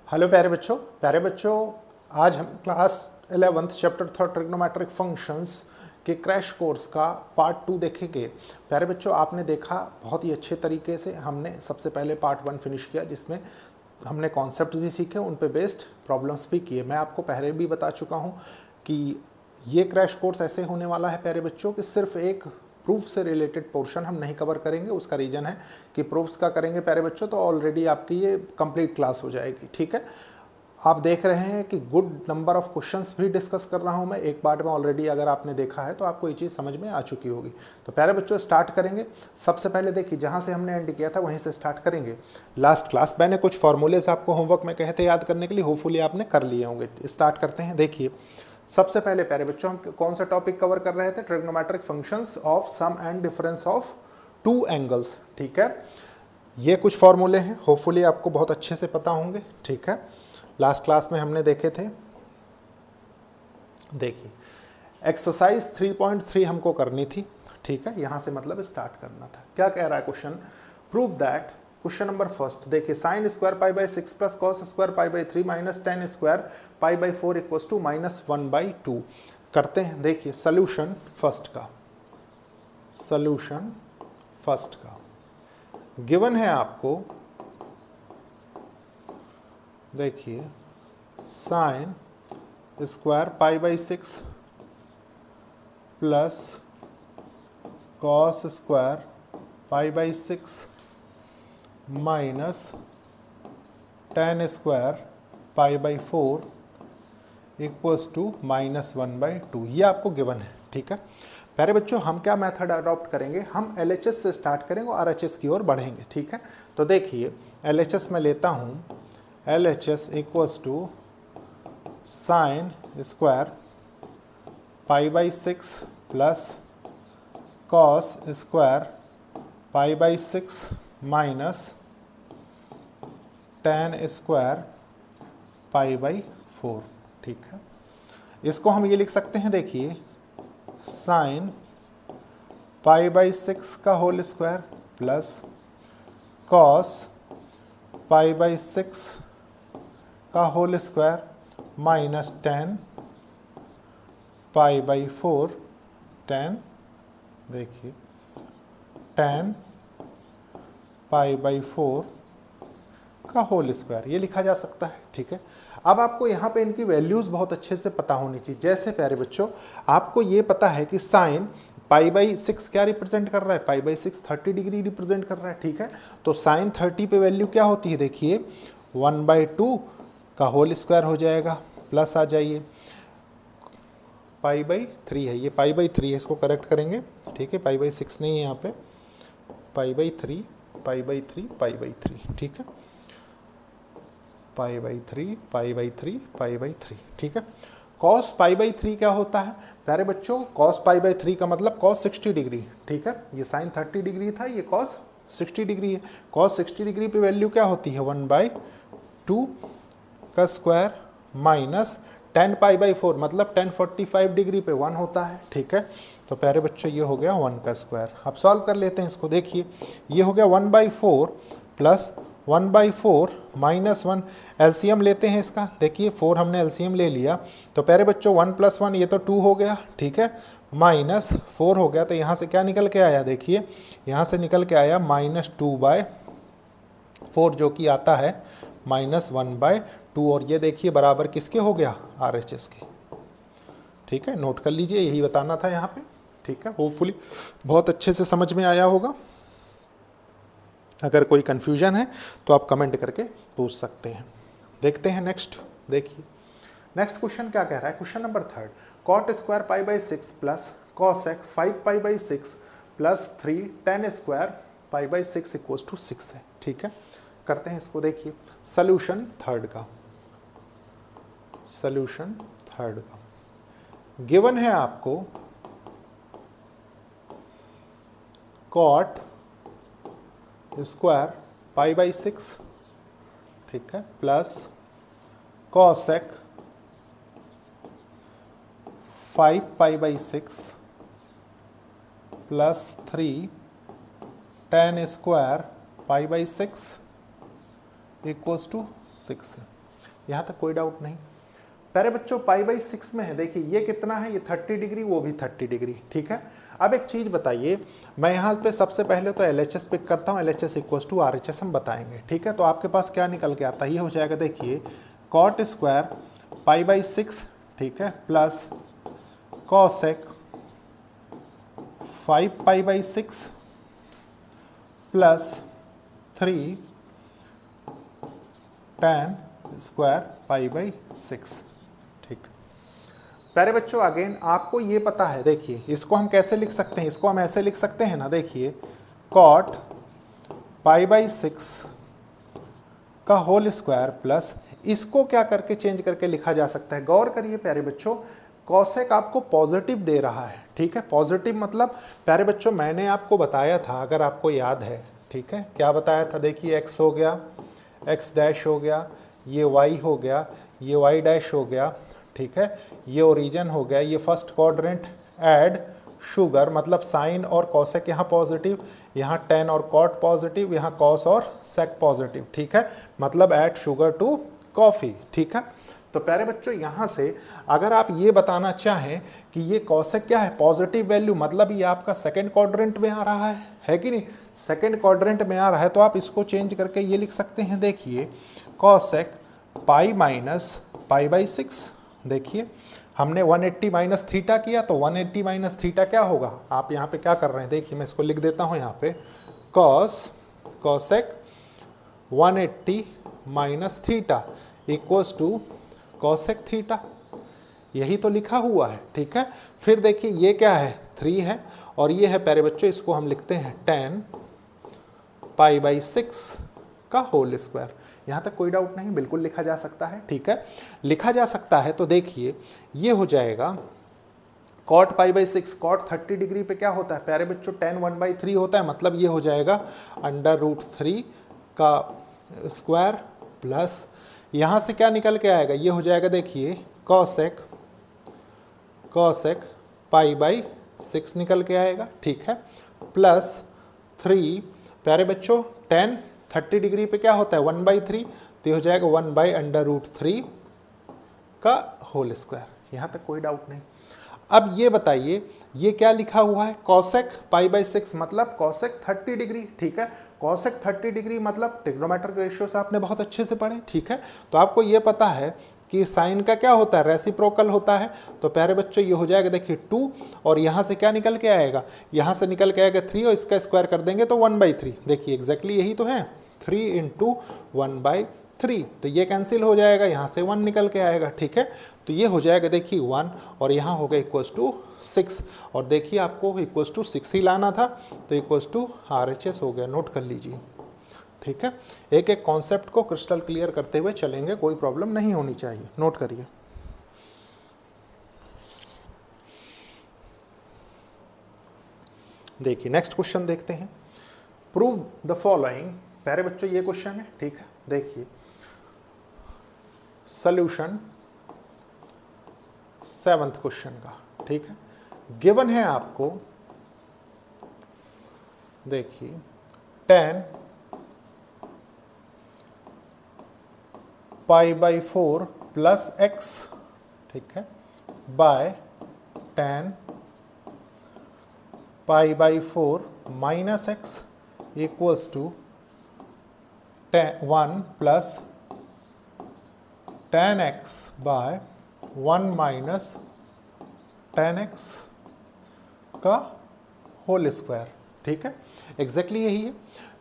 Hello प्यारे बच्चों आज हम class 11th chapter 3 trigonometric functions के क्रैश कोर्स का पार्ट 2 देखेंगे। प्यारे बच्चों आपने देखा बहुत ही अच्छे तरीके से हमने सबसे पहले पार्ट 1 फिनिश किया जिसमें हमने कॉन्सेप्ट भी सीखे, उन पे बेस्ड प्रॉब्लम्स भी किए। मैं आपको पहले भी बता चुका हूँ कि ये क्रैश कोर्स ऐसे होने वाला है प्यारे बच्चों कि सिर्फ एक प्रूफ से रिलेटेड पोर्शन हम नहीं कवर करेंगे। उसका रीज़न है कि प्रूफ्स का करेंगे प्यारे बच्चों तो ऑलरेडी आपकी ये कंप्लीट क्लास हो जाएगी। ठीक है, आप देख रहे हैं कि गुड नंबर ऑफ क्वेश्चंस भी डिस्कस कर रहा हूं मैं एक पार्ट में ऑलरेडी। अगर आपने देखा है तो आपको ये चीज़ समझ में आ चुकी होगी। तो प्यारे बच्चों स्टार्ट करेंगे। सबसे पहले देखिए जहां से हमने एंड किया था वहीं से स्टार्ट करेंगे। लास्ट क्लास मैंने कुछ फॉर्मूलेज आपको होमवर्क में कहे थे याद करने के लिए, होपफुली आपने कर लिए होंगे। स्टार्ट करते हैं। देखिए सबसे पहले प्यारे बच्चों हम कौन सा टॉपिक कवर कर रहे थे? Trigonometric functions of sum and difference of two angles. ठीक है, ये कुछ फॉर्मूले हैं, होपफुली आपको बहुत अच्छे से पता होंगे। ठीक है, लास्ट क्लास में हमने देखे थे। देखिए एक्सरसाइज 3.3 हमको करनी थी। ठीक है, यहां से मतलब स्टार्ट करना था। क्या कह रहा है question? Prove that, question number first देखिए, sine square pi by 6 plus cos square pi by 3 minus ten square pi by 4 equals to minus 1/2 करते हैं। देखिए सॉल्यूशन फर्स्ट का गिवन है आपको। देखिए sine square pi by 6 plus cos square pi by 6 minus ten square pi by 4 equals to minus 1/2, ये आपको given है। ठीक है प्यारे बच्चों, हम क्या मेथड अडॉप्ट करेंगे? हम LHS से स्टार्ट करेंगे और RHS की ओर बढ़ेंगे। ठीक है, तो देखिए LHS में लेता हूँ। LHS equals to sine square pi by 6 plus cos square pi by 6 minus ten square pi by 4। ठीक है, इसको हम ये लिख सकते हैं। देखिए साइन पाई बाई 6 का whole square plus cos pi by 6 का whole square minus 10 pi by 4 10, देखिए 10 पाई बाई 4 का होल स्क्वायर, ये लिखा जा सकता है। ठीक है, अब आपको यहाँ पे इनकी वैल्यूज़ बहुत अच्छे से पता होनी चाहिए। जैसे प्यारे बच्चों आपको ये पता है कि साइन पाई बाई 6 क्या रिप्रेजेंट कर रहा है? पाई बाई 6 30 डिग्री रिप्रेजेंट कर रहा है। ठीक है, तो साइन 30 पे वैल्यू क्या होती है? देखिए 1/2 का होल स्क्वायर हो जाएगा, प्लस आ जाइए पाई बाई 3 है, ये पाई बाई 3 है, इसको करेक्ट करेंगे। ठीक है, पाई बाई 6 नहीं है यहाँ पे, पाई by 3 pi by 3 pi by 3। ठीक है, पाई by 3 pi by 3 pi by 3। ठीक है, कॉस पाई बाई 3 क्या होता है प्यारे बच्चों? कॉस पाई बाई 3 का मतलब कॉस 60 डिग्री। ठीक है, ये साइन 30 डिग्री था, ये कॉस 60 डिग्री है। कॉस 60 डिग्री पे वैल्यू क्या होती है? 1/2 का स्क्वायर माइनस 10 पाई बाई 4 मतलब 1045 डिग्री पे 1 होता है। ठीक है, तो प्यारे बच्चों ये हो गया 1 का स्क्वायर। अब सॉल्व कर लेते हैं इसको। देखिए ये हो गया 1/4 प्लस 1/4 माइनस 1, एलसीएम लेते हैं इसका। देखिए 4 हमने एलसीएम ले लिया, तो प्यारे बच्चों 1 + 1 ये तो 2 हो गया। ठीक है, माइनस 4 हो गया, तो यहाँ से क्या निकल के आया? देखिए यहाँ से निकल के आया -2/4 जो कि आता है -1/2, और ये देखिए बराबर किसके हो गया? RHS के। ठीक है, नोट कर लीजिए, यही बताना था यहाँ पे। ठीक है, होपफुली बहुत अच्छे से समझ में आया होगा। अगर कोई कन्फ्यूजन है तो आप कमेंट करके पूछ सकते हैं। देखते हैं नेक्स्ट। देखिए नेक्स्ट क्वेश्चन क्या कह रहा है? Question number 3, cot square pi by 6 plus cosec 5 pi by 6 plus 3 tan square pi by 6 equals to 6 है। ठीक है, करते हैं इसको। देखिए सॉल्यूशन थर्ड का गिवन है आपको कॉट स्क्वायर पाई बाई 6, ठीक है, plus cosec 5 pi by 6 plus 3 tan square pi by 6 equals to 6 है। यहाँ तक कोई डाउट नहीं। प्यारे बच्चों π/6 में है, देखिए ये कितना है, ये 30 डिग्री, वो भी 30 डिग्री, ठीक है। अब एक चीज़ बताइए, मैं यहाँ पे सबसे पहले तो LHS पिक करता हूँ, LHS इक्वल्स टू RHS हम बताएंगे, ठीक है। तो आपके पास क्या निकल के आता है, ये हो जाएगा देखिए cot स्क्वायर π/6, ठीक है, plus cosec 5π/6 plus 3 tan square π/6, ठीक। प्यारे बच्चों अगेन आपको ये पता है, देखिए इसको हम कैसे लिख सकते हैं, इसको हम ऐसे लिख सकते हैं ना, देखिए cot π/6 का होल स्क्वायर प्लस इसको क्या करके चेंज करके लिखा जा सकता है। गौर करिए प्यारे बच्चों, कॉसेक आपको पॉजिटिव दे रहा है, ठीक है। पॉजिटिव मतलब प्यारे बच्चों मैंने आपको बताया था, अगर आपको याद है, ठीक है, क्या बताया था, देखिए x हो गया, x डैश हो गया, ये y हो गया, ये y डैश हो गया, ठीक है, ये ओरिजिन हो गया, ये फर्स्ट क्वाड्रेंट ऐड शुगर, मतलब साइन और कॉसेक यहाँ पॉजिटिव, यहाँ टेन और कॉट पॉजिटिव, यहाँ कॉस और सेक पॉजिटिव, ठीक है, मतलब ऐड शुगर टू कॉफ़ी, ठीक है। तो प्यारे बच्चों यहाँ से अगर आप ये बताना चाहें कि ये कॉसेक क्या है, पॉजिटिव वैल्यू, मतलब ये आपका सेकंड क्वाड्रेंट में आ रहा है कि नहीं, सेकंड क्वाड्रेंट में आ रहा है, तो आप इसको चेंज करके ये लिख सकते हैं, देखिए कॉसेक π-π/6, देखिए हमने 180 माइनस थीटा किया, तो 180 माइनस थीटा क्या होगा, आप यहाँ पे क्या कर रहे हैं, देखिए मैं इसको लिख देता हूँ यहाँ पे, cosec 180 minus theta equals to cosec theta, यही तो लिखा हुआ है, ठीक है। फिर देखिए ये क्या है, 3 है, और ये है प्यारे बच्चों, इसको हम लिखते हैं tan π/6 का होल स्क्वायर। यहाँ तक कोई डाउट नहीं, बिल्कुल लिखा जा सकता है, ठीक है, लिखा जा सकता है। तो देखिए ये हो जाएगा cot π/6, cot 30 डिग्री पे क्या होता है प्यारे बच्चों, tan 1/3 होता है, मतलब ये हो जाएगा √3 का स्क्वायर प्लस यहाँ से क्या निकल के आएगा, ये हो जाएगा देखिए कॉसेक π/6 निकल के आएगा, ठीक है, प्लस 3, प्यारे बच्चों tan 30 डिग्री पे क्या होता है 1/3, तो ये हो जाएगा 1/√3 का होल स्क्वायर। यहाँ तक कोई डाउट नहीं। अब ये बताइए ये क्या लिखा हुआ है, कॉसेक π/6 मतलब कॉसेक 30 डिग्री, ठीक है, कॉसेक 30 डिग्री मतलब ट्रिग्नोमेट्रिक रेशियो से आपने बहुत अच्छे से पढ़े, ठीक है। तो आपको ये पता है कि साइन का क्या होता है, रेसिप्रोकल होता है। तो प्यारे बच्चों ये हो जाएगा देखिए 2, और यहाँ से क्या निकल के आएगा, यहाँ से निकल के आएगा 3, और इसका स्क्वायर कर देंगे तो 1/3, देखिए एग्जैक्टली यही तो है, 3 × 1/3, तो ये कैंसिल हो जाएगा, यहाँ से 1 निकल के आएगा, ठीक है। तो ये हो जाएगा देखिए 1, और यहाँ हो गया इक्वल्स टू 6, और देखिए आपको इक्वल्स टू 6 ही लाना था, तो इक्वल्स टू RHS हो गया, नोट कर लीजिए, ठीक है। एक एक कॉन्सेप्ट को क्रिस्टल क्लियर करते हुए चलेंगे, कोई प्रॉब्लम नहीं होनी चाहिए, नोट करिए। देखिए नेक्स्ट क्वेश्चन देखते हैं, प्रूव द फॉलोइंग। प्यारे बच्चों ये क्वेश्चन है, ठीक है, देखिए सॉल्यूशन 7th क्वेश्चन का, ठीक है। गिवन है आपको, देखिए tan π/4 प्लस x, ठीक है, by tan π/4 minus x equals to 1 plus tan x by 1 minus tan x का होल स्क्वायर, ठीक है, एग्जैक्टली यही है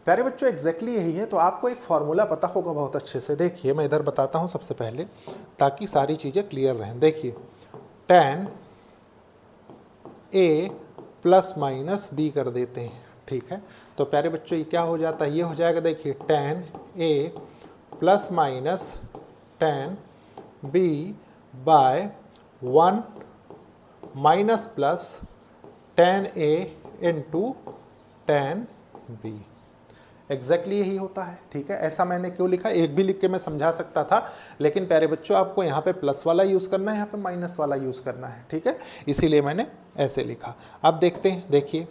प्यारे बच्चों, एग्जैक्टली यही है। तो आपको एक फॉर्मूला पता होगा बहुत अच्छे से, देखिए मैं इधर बताता हूँ सबसे पहले ताकि सारी चीज़ें क्लियर रहें। देखिए tan a plus minus b कर देते हैं, ठीक है। तो प्यारे बच्चों ये क्या हो जाता है, ये हो जाएगा देखिए tan a plus minus tan b by 1 minus plus tan a into tan b, exactly यही होता है, ठीक है। ऐसा मैंने क्यों लिखा, एक भी लिख के मैं समझा सकता था, लेकिन प्यारे बच्चों आपको यहाँ पे प्लस वाला यूज़ करना है, यहाँ पे माइनस वाला यूज़ करना है, ठीक है, इसीलिए मैंने ऐसे लिखा। अब देखते हैं, देखिए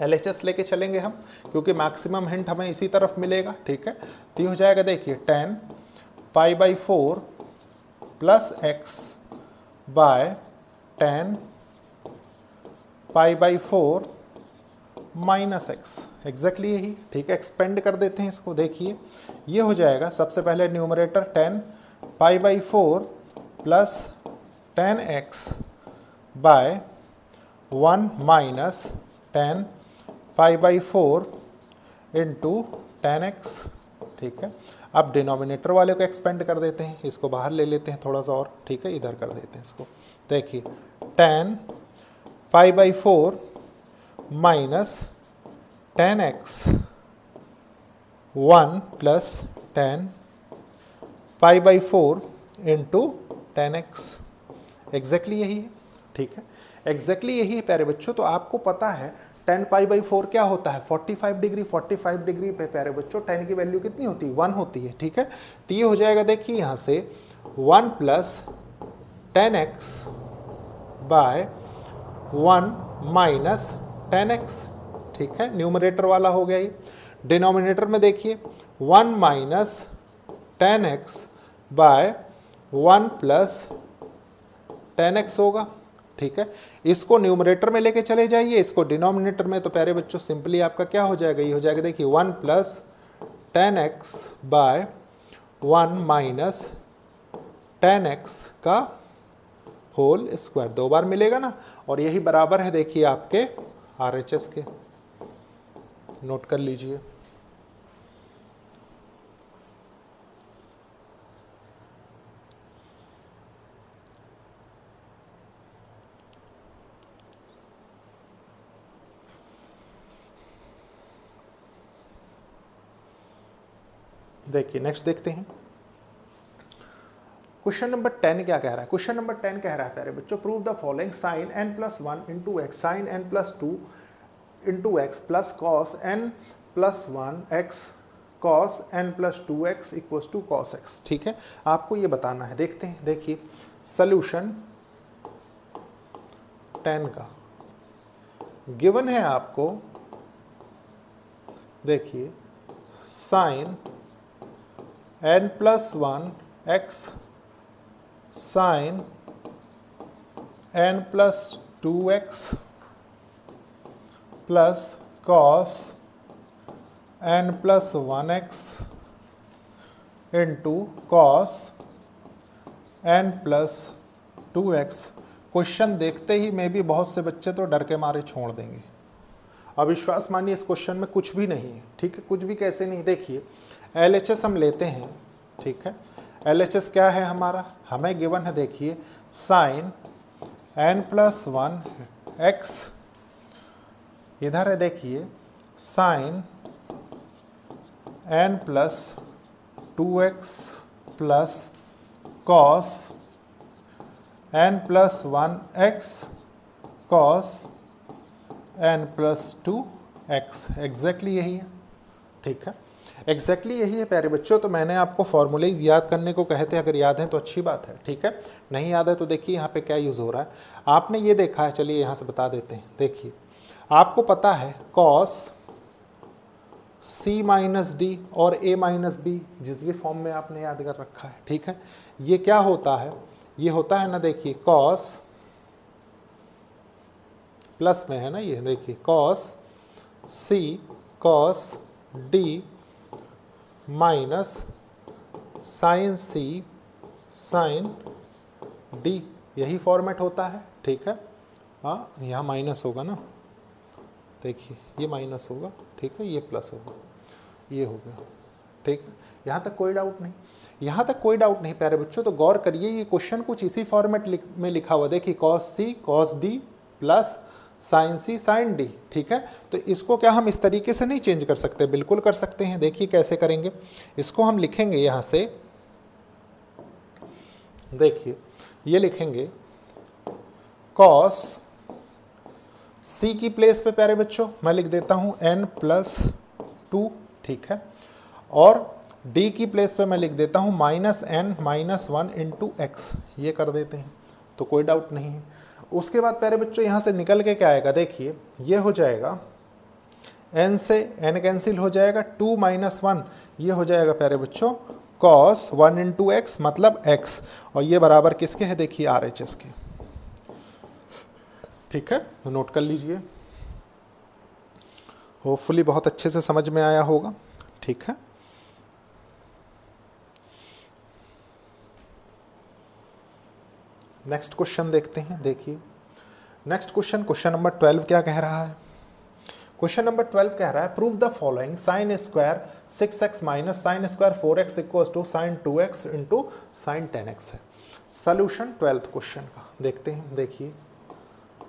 LHS लेके चलेंगे हम, क्योंकि मैक्सिमम हिंट हमें इसी तरफ मिलेगा, ठीक है। तो ये हो जाएगा देखिए tan pi by 4 plus x by 10 pi by 4 minus x, exactly यही, ठीक है। एक्सपेंड कर देते हैं इसको, देखिए ये हो जाएगा सबसे पहले numerator 10 pi by 4 plus 10x by 1 minus 10 pi by 4 into 10x, ठीक है। अब डिनोमिनेटर वाले को एक्सपेंड कर देते हैं, इसको बाहर ले लेते हैं थोड़ा सा और, ठीक है, इधर कर देते हैं इसको। देखिए 10 pi by 4 minus 10x 1 plus 10 pi by 4 into 10x, exactly यही है, ठीक है, एग्जैक्टली यही है प्यारे बच्चों। तो आपको पता है 10 पाई बाई 4 क्या होता है, 45 डिग्री। 45 डिग्री पे प्यारे बच्चों 10 की वैल्यू कितनी होती है, 1 होती है, ठीक है। तो ये हो जाएगा, देखिए यहाँ से 1 plus 10x by 1 minus 10x, ठीक है, न्यूमरेटर वाला हो गया ये। डिनोमिनेटर में देखिए 1 minus 10x by 1 plus 10x होगा, ठीक है। इसको न्यूमरेटर में लेके चले जाइए, इसको डिनोमिनेटर में, तो प्यारे बच्चों सिंपली आपका क्या हो जाएगा, ये हो जाएगा, देखिए 1 plus 10x by 1 minus 10x का होल स्क्वायर, 2 बार मिलेगा ना, और यही बराबर है देखिए आपके RHS के, नोट कर लीजिए। देखिए नेक्स्ट देखते हैं, क्वेश्चन नंबर 10 क्या कह रहा है। क्वेश्चन नंबर 10 कह रहा है प्यारे बच्चों, prove the following sine n plus 1 into x sine n plus 2 into x plus cos n plus 1 x cos n plus 2x equals to cos x, ठीक है, आपको ये बताना है। देखते हैं, देखिए सल्यूशन 10 का गिवन है आपको, देखिए sine n plus 1 x sine n plus 2x plus cos n plus 1x into cos n plus 2x। Question देखते ही में भी बहुत से बच्चे तो डर के मारे छोड़ देंगे। अविश्वास मानिए इस क्वेश्चन में कुछ भी नहीं है, ठीक है, कुछ भी कैसे नहीं। देखिए LHS हम लेते हैं, ठीक है, LHS क्या है हमारा, हमें गिवन है, देखिए साइन n प्लस 1 एक्स, इधर है देखिए sine n plus 2x plus cos n plus 1x cos n plus 2x, exactly यही है, ठीक है, एग्जैक्टली यही है प्यारे बच्चों। तो मैंने आपको फॉर्मूलेज याद करने को कहे थे, अगर याद है तो अच्छी बात है, ठीक है, नहीं याद है तो देखिए यहाँ पे क्या यूज़ हो रहा है, आपने ये देखा है, चलिए यहाँ से बता देते हैं। देखिए आपको पता है कॉस C माइनस डी और A माइनस बी, जिस भी फॉर्म में आपने याद कर रखा है, ठीक है, ये क्या होता है, ये होता है ना, देखिए कॉस प्लस में है ना, ये देखिए cos C cos D minus sine C sine D, यही फॉर्मेट होता है, ठीक है। हाँ यहाँ माइनस होगा ना, देखिए ये माइनस होगा, ठीक है, ये प्लस होगा, ये हो गया, ठीक है, यहाँ तक कोई डाउट नहीं, यहाँ तक कोई डाउट नहीं प्यारे बच्चों। तो गौर करिए, ये क्वेश्चन कुछ इसी फॉर्मेट में लिखा हुआ, देखिए cos C cos D plus sine C sine D, ठीक है। तो इसको क्या हम इस तरीके से नहीं चेंज कर सकते, बिल्कुल कर सकते हैं। देखिए कैसे करेंगे, इसको हम लिखेंगे यहाँ से, देखिए ये लिखेंगे कॉस C की प्लेस पे प्यारे बच्चों मैं लिख देता हूँ n प्लस 2, ठीक है, और D की प्लेस पे मैं लिख देता हूँ minus n minus 1 into x, ये कर देते हैं, तो कोई डाउट नहीं है। उसके बाद प्यारे बच्चों यहाँ से निकल के क्या आएगा, देखिए ये हो जाएगा n से n कैंसिल हो जाएगा, 2 माइनस 1 ये हो जाएगा प्यारे बच्चों कॉस 1 इंटू एक्स मतलब एक्स, और ये बराबर किसके है देखिए RHS के। ठीक है, तो नोट कर लीजिए, होपफुली बहुत अच्छे से समझ में आया होगा। ठीक है, नेक्स्ट क्वेश्चन देखते हैं। देखिए नेक्स्ट क्वेश्चन, क्वेश्चन नंबर 12 क्या कह रहा है। क्वेश्चन नंबर 12 कह रहा है prove the following sine square 6x minus sine square 4x equal to sine 2x into sine 10x है। सोल्यूशन 12th क्वेश्चन का देखते हैं। देखिए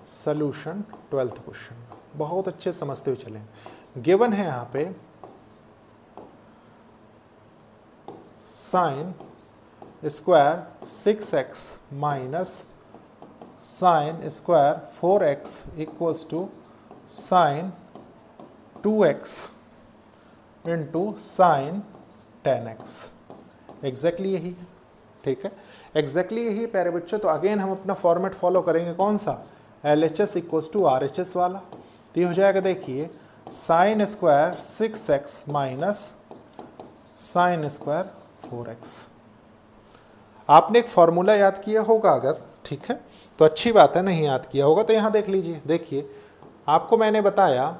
सोल्यूशन 12th क्वेश्चन बहुत अच्छे समझते हुए चलें। गिवन है यहाँ पे sine square 6x minus sine square 4x equals to sine 2x into sine 10x। Exactly यही है। ठीक है, एग्जैक्टली यही है प्यारे बच्चों। तो अगेन हम अपना फॉर्मेट फॉलो करेंगे, कौन सा, LHS इक्वल्स टू RHS वाला। तो ये हो जाएगा देखिए sine square 6x minus sine square 4x। आपने एक फॉर्मूला याद किया होगा अगर, ठीक है, तो अच्छी बात है, नहीं याद किया होगा तो यहाँ देख लीजिए। देखिए आपको मैंने बताया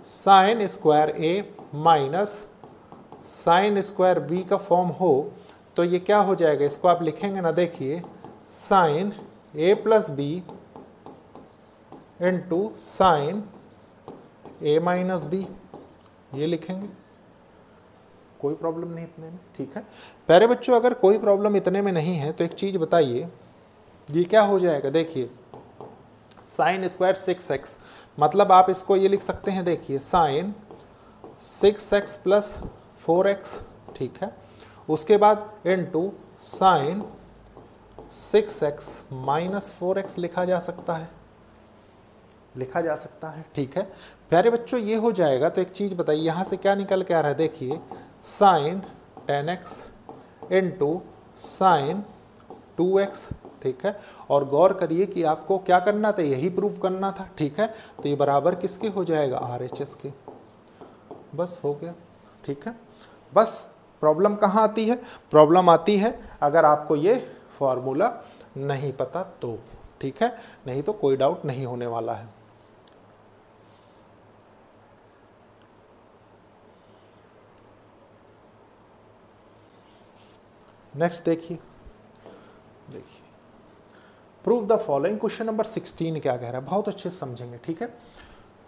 sine square A minus sine square B का फॉर्म हो तो ये क्या हो जाएगा, इसको आप लिखेंगे ना, देखिए sine A plus B into sine A minus B, ये लिखेंगे, कोई प्रॉब्लम नहीं इतने में। ठीक है प्यारे बच्चों, अगर कोई प्रॉब्लम इतने में नहीं है तो एक चीज़ बताइए, ये क्या हो जाएगा, देखिए साइन स्क्वायर 6x मतलब आप इसको ये लिख सकते हैं, देखिए साइन 6x प्लस 4x। ठीक है, उसके बाद into sine 6x minus 4x लिखा जा सकता है, लिखा जा सकता है। ठीक है प्यारे बच्चों, ये हो जाएगा। तो एक चीज़ बताइए, यहाँ से क्या निकल के आ रहा है, देखिए sign 10x into sine 2x। ठीक है, और गौर करिए कि आपको क्या करना था, यही प्रूव करना था। ठीक है, तो ये बराबर किसके हो जाएगा, RHS के। बस हो गया। ठीक है, बस प्रॉब्लम कहाँ आती है, प्रॉब्लम आती है अगर आपको ये फॉर्मूला नहीं पता तो। ठीक है, नहीं तो कोई डाउट नहीं होने वाला है। नेक्स्ट देखिए, देखिए prove the following. Question number 16 क्या कह रहा है, बहुत अच्छे से समझेंगे। ठीक है,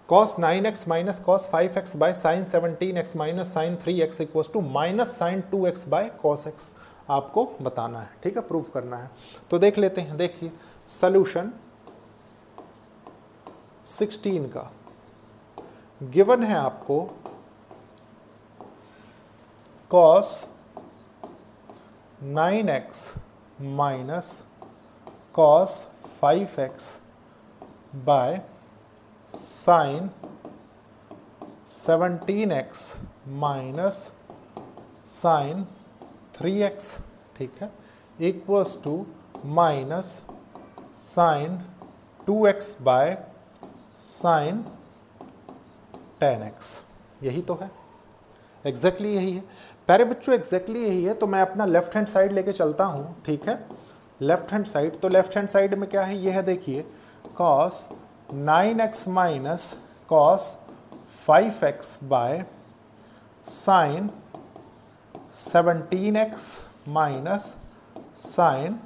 cos 9x minus cos 5x by sine 17x minus sine 3x equals to minus sine 2x by cos x आपको बताना है। ठीक है, प्रूव करना है। तो देख लेते हैं। देखिए सोल्यूशन 16 का गिवन है आपको cos 9x minus cos 5x by sine 17x minus sine 3x। ठीक है, equals to minus sine 2x by sine 10x। यही तो है, एग्जैक्टली यही है प्यारे बच्चों, एग्जैक्टली यही है। तो मैं अपना लेफ्ट हैंड साइड लेके चलता हूँ। ठीक है, लेफ्ट हैंड साइड, तो लेफ्ट हैंड साइड में क्या है, ये है देखिए cos 9x minus cos 5x by sine 17x minus sine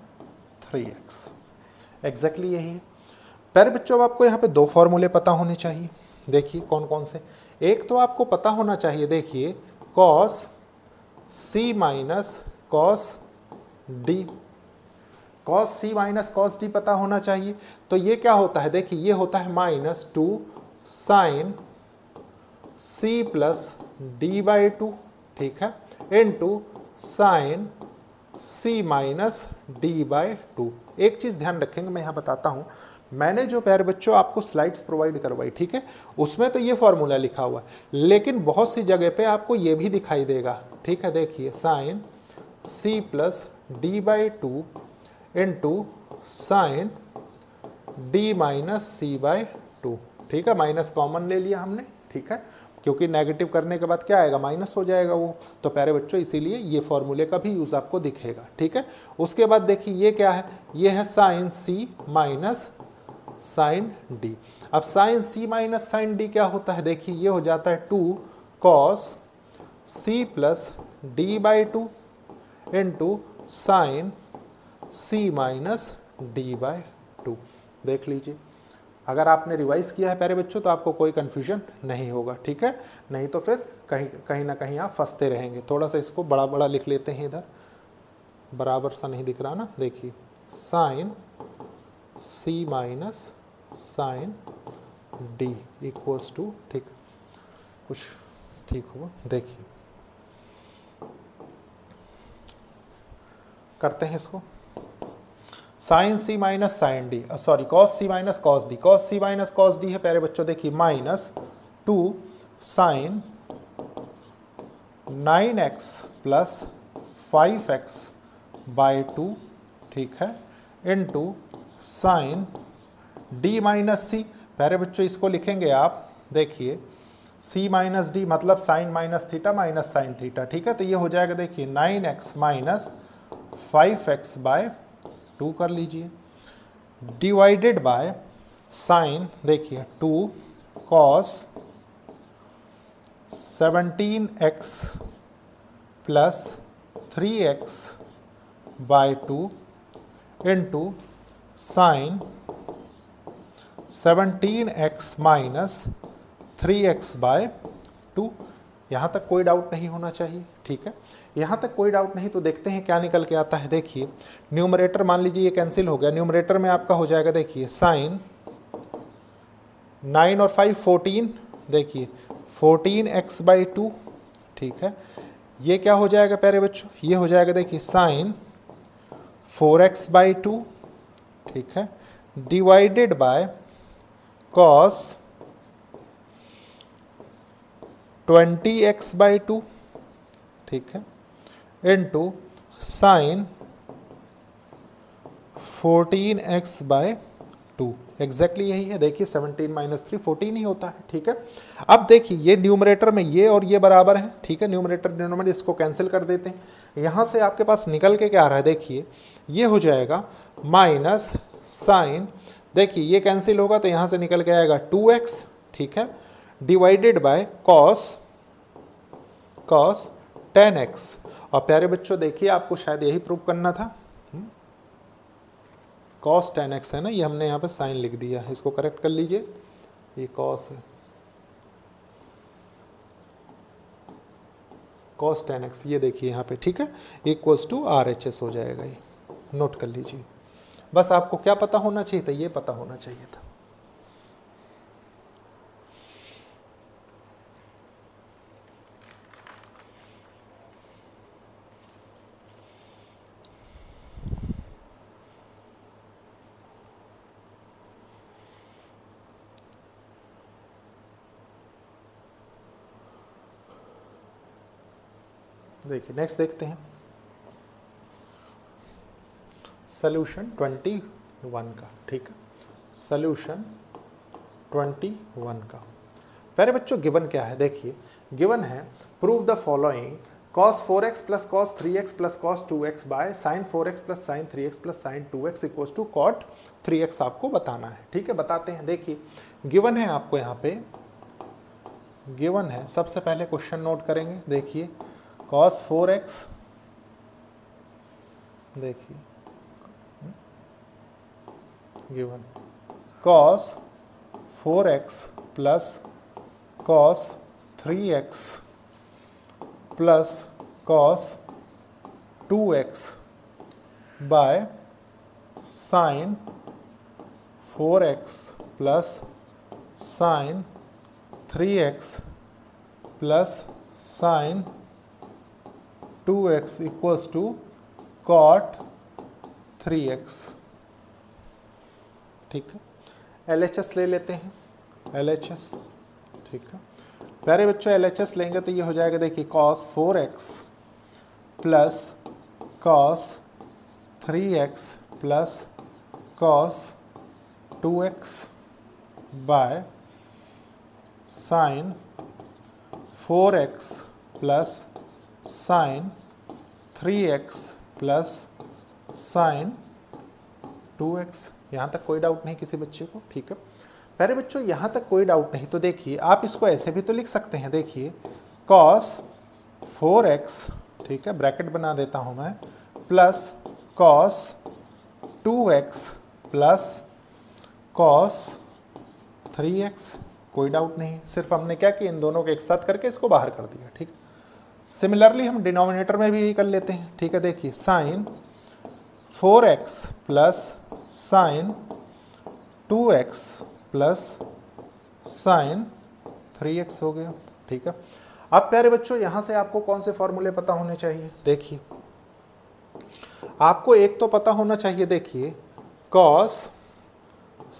3x। Exactly यही है प्यारे बच्चों। अब आपको यहाँ पे दो फॉर्मूले पता होने चाहिए। देखिए कौन कौन से, एक तो आपको पता होना चाहिए, देखिए cos c minus cos d, cos c minus cos d पता होना चाहिए। तो ये क्या होता है, देखिए ये होता है minus 2 sine c plus d by 2। ठीक है, into sine c minus d by 2। एक चीज़ ध्यान रखेंगे, मैं यहाँ बताता हूँ, मैंने जो प्यारे बच्चों आपको स्लाइड्स प्रोवाइड करवाई, ठीक है, उसमें तो ये फॉर्मूला लिखा हुआ है, लेकिन बहुत सी जगह पे आपको ये भी दिखाई देगा। ठीक है, देखिए sine c plus d by 2 into sine d minus c by 2। ठीक है, माइनस कॉमन ले लिया हमने। ठीक है, क्योंकि नेगेटिव करने के बाद क्या आएगा, माइनस हो जाएगा वो। तो प्यारे बच्चों इसीलिए ये फॉर्मूले का भी यूज़ आपको दिखेगा, ठीक है। उसके बाद देखिए ये क्या है, ये है साइन सी माइनस साइन डी। अब साइन सी माइनस साइन डी क्या होता है, देखिए ये हो जाता है 2 cos c plus d by 2 into sine C minus d by 2। देख लीजिए, अगर आपने रिवाइज किया है प्यारे बच्चों तो आपको कोई कन्फ्यूजन नहीं होगा, ठीक है। नहीं तो फिर कहीं ना कहीं आप फंसते रहेंगे। थोड़ा सा इसको बड़ा बड़ा लिख लेते हैं, इधर बराबर सा नहीं दिख रहा ना, देखिए sine C minus sine D equals to, ठीक, कुछ ठीक हुआ। देखिए करते हैं इसको, साइन सी minus sine D, sorry cos C minus cos D, cos C minus cos D है प्यारे बच्चों, देखिए minus 2 sign 9x plus 5x by 2, ठीक है, into sine d minus c. प्यारे बच्चों इसको लिखेंगे आप, देखिए c माइनस डी मतलब sine minus theta minus sine theta, ठीक है। तो ये हो जाएगा देखिए 9x माइनस 5x बाय 2 कर लीजिए, डिवाइडेड बाय साइन, देखिए 2 cos 17x plus 3x by 2 into sine 17x minus 3x by 2। यहाँ तक कोई डाउट नहीं होना चाहिए, ठीक है। यहाँ तक कोई डाउट नहीं, तो देखते हैं क्या निकल के आता है। देखिए न्यूमरेटर मान लीजिए ये कैंसिल हो गया, न्यूमरेटर में आपका हो जाएगा देखिए साइन 9 और 5 14, देखिए 14x बाई 2, ठीक है। ये क्या हो जाएगा प्यारे बच्चों, ये हो जाएगा देखिए साइन 4x बाई 2, ठीक है, divided by cos 20x by 2, ठीक है, into sign 14x bye 2। Exactly यही है, देखिए 17 माइनस 3 14 ही होता है, ठीक है। अब देखिए ये न्यूमरेटर में ये और ये बराबर है, ठीक है, न्यूमरेटर डिनोमिनेटर इसको कैंसिल कर देते हैं। यहाँ से आपके पास निकल के क्या आ रहा है, देखिए ये हो जाएगा माइनस साइन, देखिए ये कैंसिल होगा तो यहाँ से निकल के आएगा 2x, ठीक है, डिवाइडेड बाय कॉस 10x। और प्यारे बच्चों देखिए आपको शायद यही प्रूव करना था, cos 10x है ना, ये हमने यहाँ पे साइन लिख दिया, इसको करेक्ट कर लीजिए, ये cos है, cos 10x, ये देखिए यहाँ पे, ठीक है, इक्वल्स टू RHS हो जाएगा, ये नोट कर लीजिए। बस आपको क्या पता होना चाहिए था, ये पता होना चाहिए था। देखिए नेक्स्ट देखते हैं सॉल्यूशन 21 का, ठीक है, सॉल्यूशन 21 का। प्यारे बच्चों गिवन क्या है, देखिए गिवन है prove the following cos 4x plus cos 3x plus cos 2x by sin 4x plus sin 3x plus sin 2x equals to cot 3x आपको बताना है, ठीक है। बताते हैं, देखिए गिवन है आपको यहाँ पे, गिवन है, सबसे पहले क्वेश्चन नोट करेंगे, देखिए cos 4x, देखिए given cos 4x plus cos 3x plus cos 2x by sin 4x plus sin 3x plus sin 2x equals to cot 3x, ठीक है। LHS ले लेते हैं, LHS, ठीक है। प्यारे बच्चों LHS लेंगे तो ये हो जाएगा देखिए cos 4x plus cos 3x plus cos 2x by sin 4x plus sine 3x plus sine 2x। यहाँ तक कोई डाउट नहीं किसी बच्चे को? ठीक है प्यारे बच्चों, यहाँ तक कोई डाउट नहीं। तो देखिए आप इसको ऐसे भी तो लिख सकते हैं, देखिए cos 4x, ठीक है, ब्रैकेट बना देता हूँ मैं, plus cos 2x plus cos 3x। कोई डाउट नहीं, सिर्फ हमने क्या किया, इन दोनों को एक साथ करके इसको बाहर कर दिया। ठीक, सिमिलरली हम डिनोमिनेटर में भी यही कर लेते हैं। ठीक है, देखिए sine 4x plus sine 2x plus sine 3x हो गया। ठीक है, अब प्यारे बच्चों यहाँ से आपको कौन से फॉर्मूले पता होने चाहिए? देखिए आपको एक तो पता होना चाहिए, देखिए cos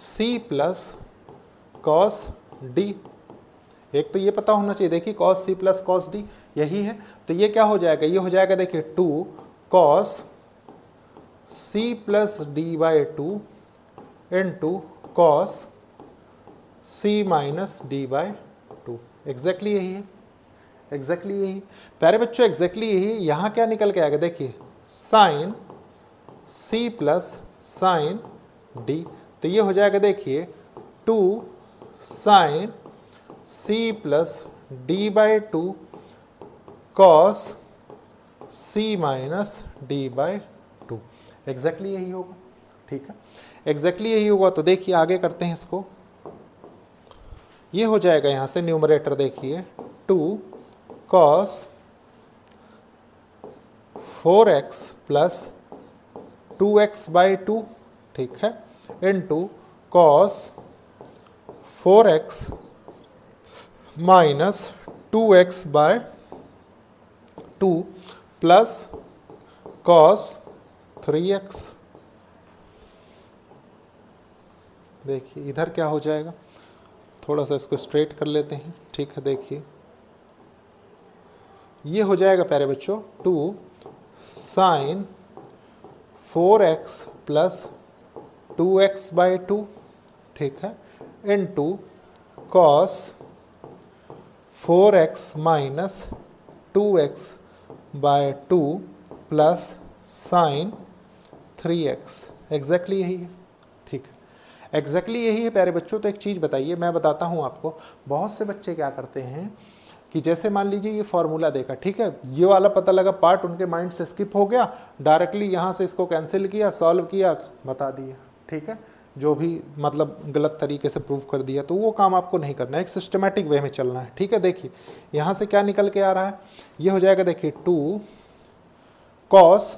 c plus cos d, एक तो ये पता होना चाहिए। देखिए cos c plus cos d यही है, तो ये क्या हो जाएगा, ये हो जाएगा देखिए 2 cos c plus d by 2 into cos c minus d by 2। Exactly यही है, एग्जैक्टली यही प्यारे बच्चों, एग्जैक्टली यही। यहाँ क्या निकल के आएगा, देखिए sine c plus sine d, तो ये हो जाएगा देखिए 2 sine c plus d by 2 cos c minus d by 2। Exactly यही होगा। ठीक है, एग्जैक्टली यही होगा। तो देखिए आगे करते हैं इसको, ये हो जाएगा यहाँ से न्यूमरेटर देखिए 2 cos 4x plus 2x by 2, ठीक है, into cos 4x minus 2x by 2 plus cos 3x। देखिए इधर क्या हो जाएगा, थोड़ा सा इसको स्ट्रेट कर लेते हैं। ठीक है, देखिए ये हो जाएगा प्यारे बच्चों 2 sign 4x plus 2x by 2, ठीक है, into cos 4x minus 2x by 2 plus sine 3x। Exactly यही है। ठीक है, एग्जैक्टली यही है प्यारे बच्चों। तो एक चीज़ बताइए, मैं बताता हूँ आपको, बहुत से बच्चे क्या करते हैं कि जैसे मान लीजिए ये फॉर्मूला देखा, ठीक है, ये वाला पता लगा, पार्ट उनके माइंड से स्किप हो गया, डायरेक्टली यहाँ से इसको कैंसिल किया, सॉल्व किया, बता दिया। ठीक है, जो भी मतलब गलत तरीके से प्रूव कर दिया, तो वो काम आपको नहीं करना है, एक सिस्टमेटिक वे में चलना है। ठीक है, देखिए यहाँ से क्या निकल के आ रहा है, ये हो जाएगा देखिए 2 cos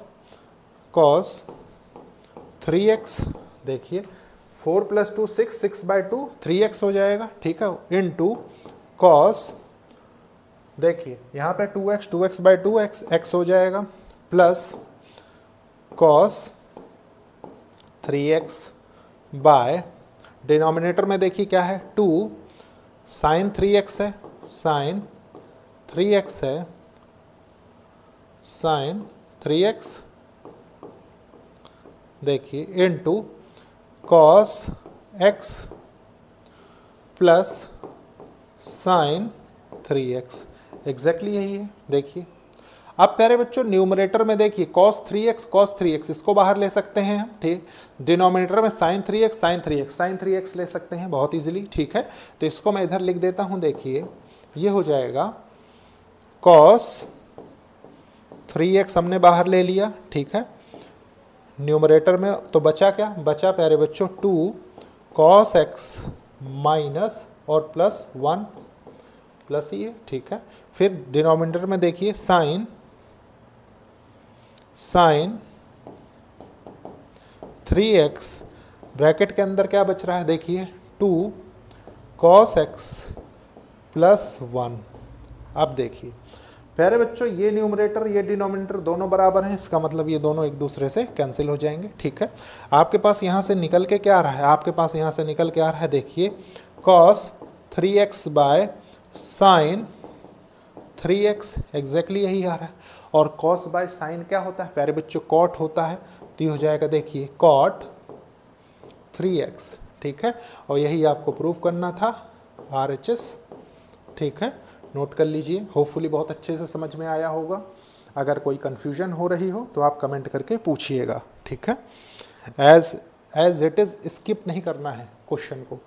3x, देखिए 4 प्लस 2 6, 6 बाई 2 3x हो जाएगा। ठीक है, इंटू cos, देखिए यहाँ पे 2x बाई 2x x हो जाएगा, plus cos 3x bye, denominator में देखिए क्या है 2 साइन 3x है, साइन 3x है, साइन 3x, देखिए into cos x plus sine 3x। Exactly यही है। देखिए अब प्यारे बच्चों न्यूमरेटर में देखिए cos 3x इसको बाहर ले सकते हैं हम। ठीक, डिनोमिनेटर में sin 3x ले सकते हैं बहुत इजीली। ठीक है, तो इसको मैं इधर लिख देता हूं। देखिए ये हो जाएगा cos 3x हमने बाहर ले लिया। ठीक है, न्यूमरेटर में तो बचा क्या, बचा प्यारे बच्चों 2 cos x माइनस और प्लस 1 प्लस ये। ठीक है, फिर डिनोमिनेटर में देखिए साइन 3x, ब्रैकेट के अंदर क्या बच रहा है, देखिए 2 cos x प्लस 1। अब देखिए प्यारे बच्चों ये न्यूमरेटर ये डिनोमिनेटर दोनों बराबर हैं, इसका मतलब ये दोनों एक दूसरे से कैंसिल हो जाएंगे। ठीक है, आपके पास यहाँ से निकल के क्या आ रहा है, आपके पास यहाँ से निकल के आ रहा है, देखिए cos 3x by sine 3x, exactly यही आ रहा है। और cos बाय साइन क्या होता है प्यारे बच्चों, cot होता है, तो ये हो जाएगा देखिए cot 3x। ठीक है, और यही आपको प्रूव करना था RHS। ठीक है, नोट कर लीजिए। होपफुली बहुत अच्छे से समझ में आया होगा। अगर कोई कन्फ्यूजन हो रही हो तो आप कमेंट करके पूछिएगा, ठीक है। एज इट इज़ स्किप नहीं करना है क्वेश्चन को।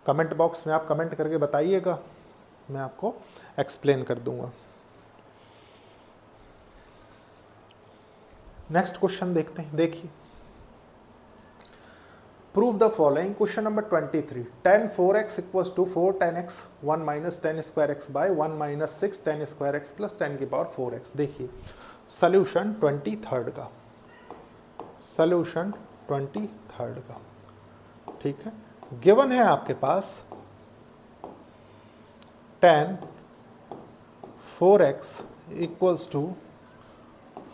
कमेंट बॉक्स में आप कमेंट करके बताइएगा, मैं आपको एक्सप्लेन कर दूंगा। नेक्स्ट क्वेश्चन देखते हैं। देखिए, prove the following. Question number 23, tan 4x equals to 4 tan x 1 minus tan square x by 1 minus 6 tan square x plus tan की पावर 4x। देखिए सोल्यूशन 23 का, सोल्यूशन 23 का, ठीक है। गिवन है आपके पास tan 4x equals to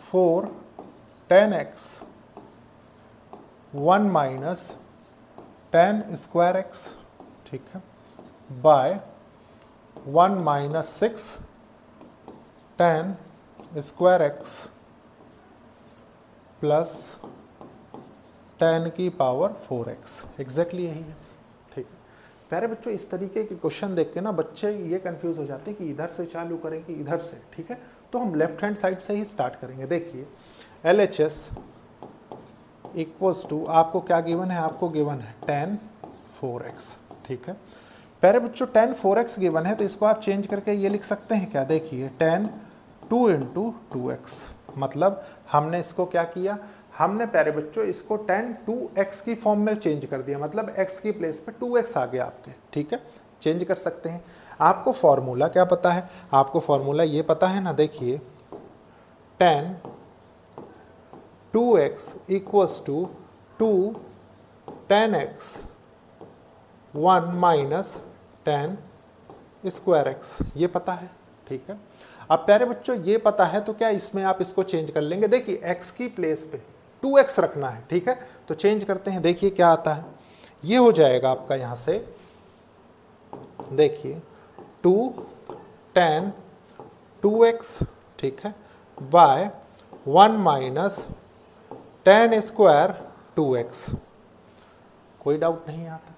4 tan x 1 minus tan square x, ठीक है, by 1 minus 6 tan square x plus tan की पावर 4x। एग्जैक्टली यही है, ठीक है। प्यारे बच्चों, इस तरीके के क्वेश्चन देख के ना बच्चे ये कंफ्यूज हो जाते हैं कि इधर से चालू करें कि इधर से, ठीक है। तो हम लेफ्ट हैंड साइड से ही स्टार्ट करेंगे। देखिए LHS इक्वल्स टू, आपको क्या गिवन है, आपको गिवन है tan 4x, ठीक है। प्यारे बच्चों tan 4x गिवन है तो इसको आप चेंज करके ये लिख सकते हैं क्या, देखिए tan 2 इंटू 2x। मतलब हमने इसको क्या किया, हमने प्यारे बच्चों इसको tan 2x की फॉर्म में चेंज कर दिया। मतलब x की प्लेस पे 2x आ गया आपके, ठीक है। चेंज कर सकते हैं। आपको फॉर्मूला क्या पता है, आपको फॉर्मूला ये पता है ना, देखिए tan 2x equals to 2 tan x 1 minus tan square x, ये पता है, ठीक है। अब प्यारे बच्चों ये पता है तो क्या इसमें आप इसको चेंज कर लेंगे। देखिए x की प्लेस पे 2x रखना है, ठीक है। तो चेंज करते हैं, देखिए क्या आता है। ये हो जाएगा आपका यहाँ से, देखिए 2 tan 2x, ठीक है, by 1 minus tan square 2x। कोई डाउट नहीं आता,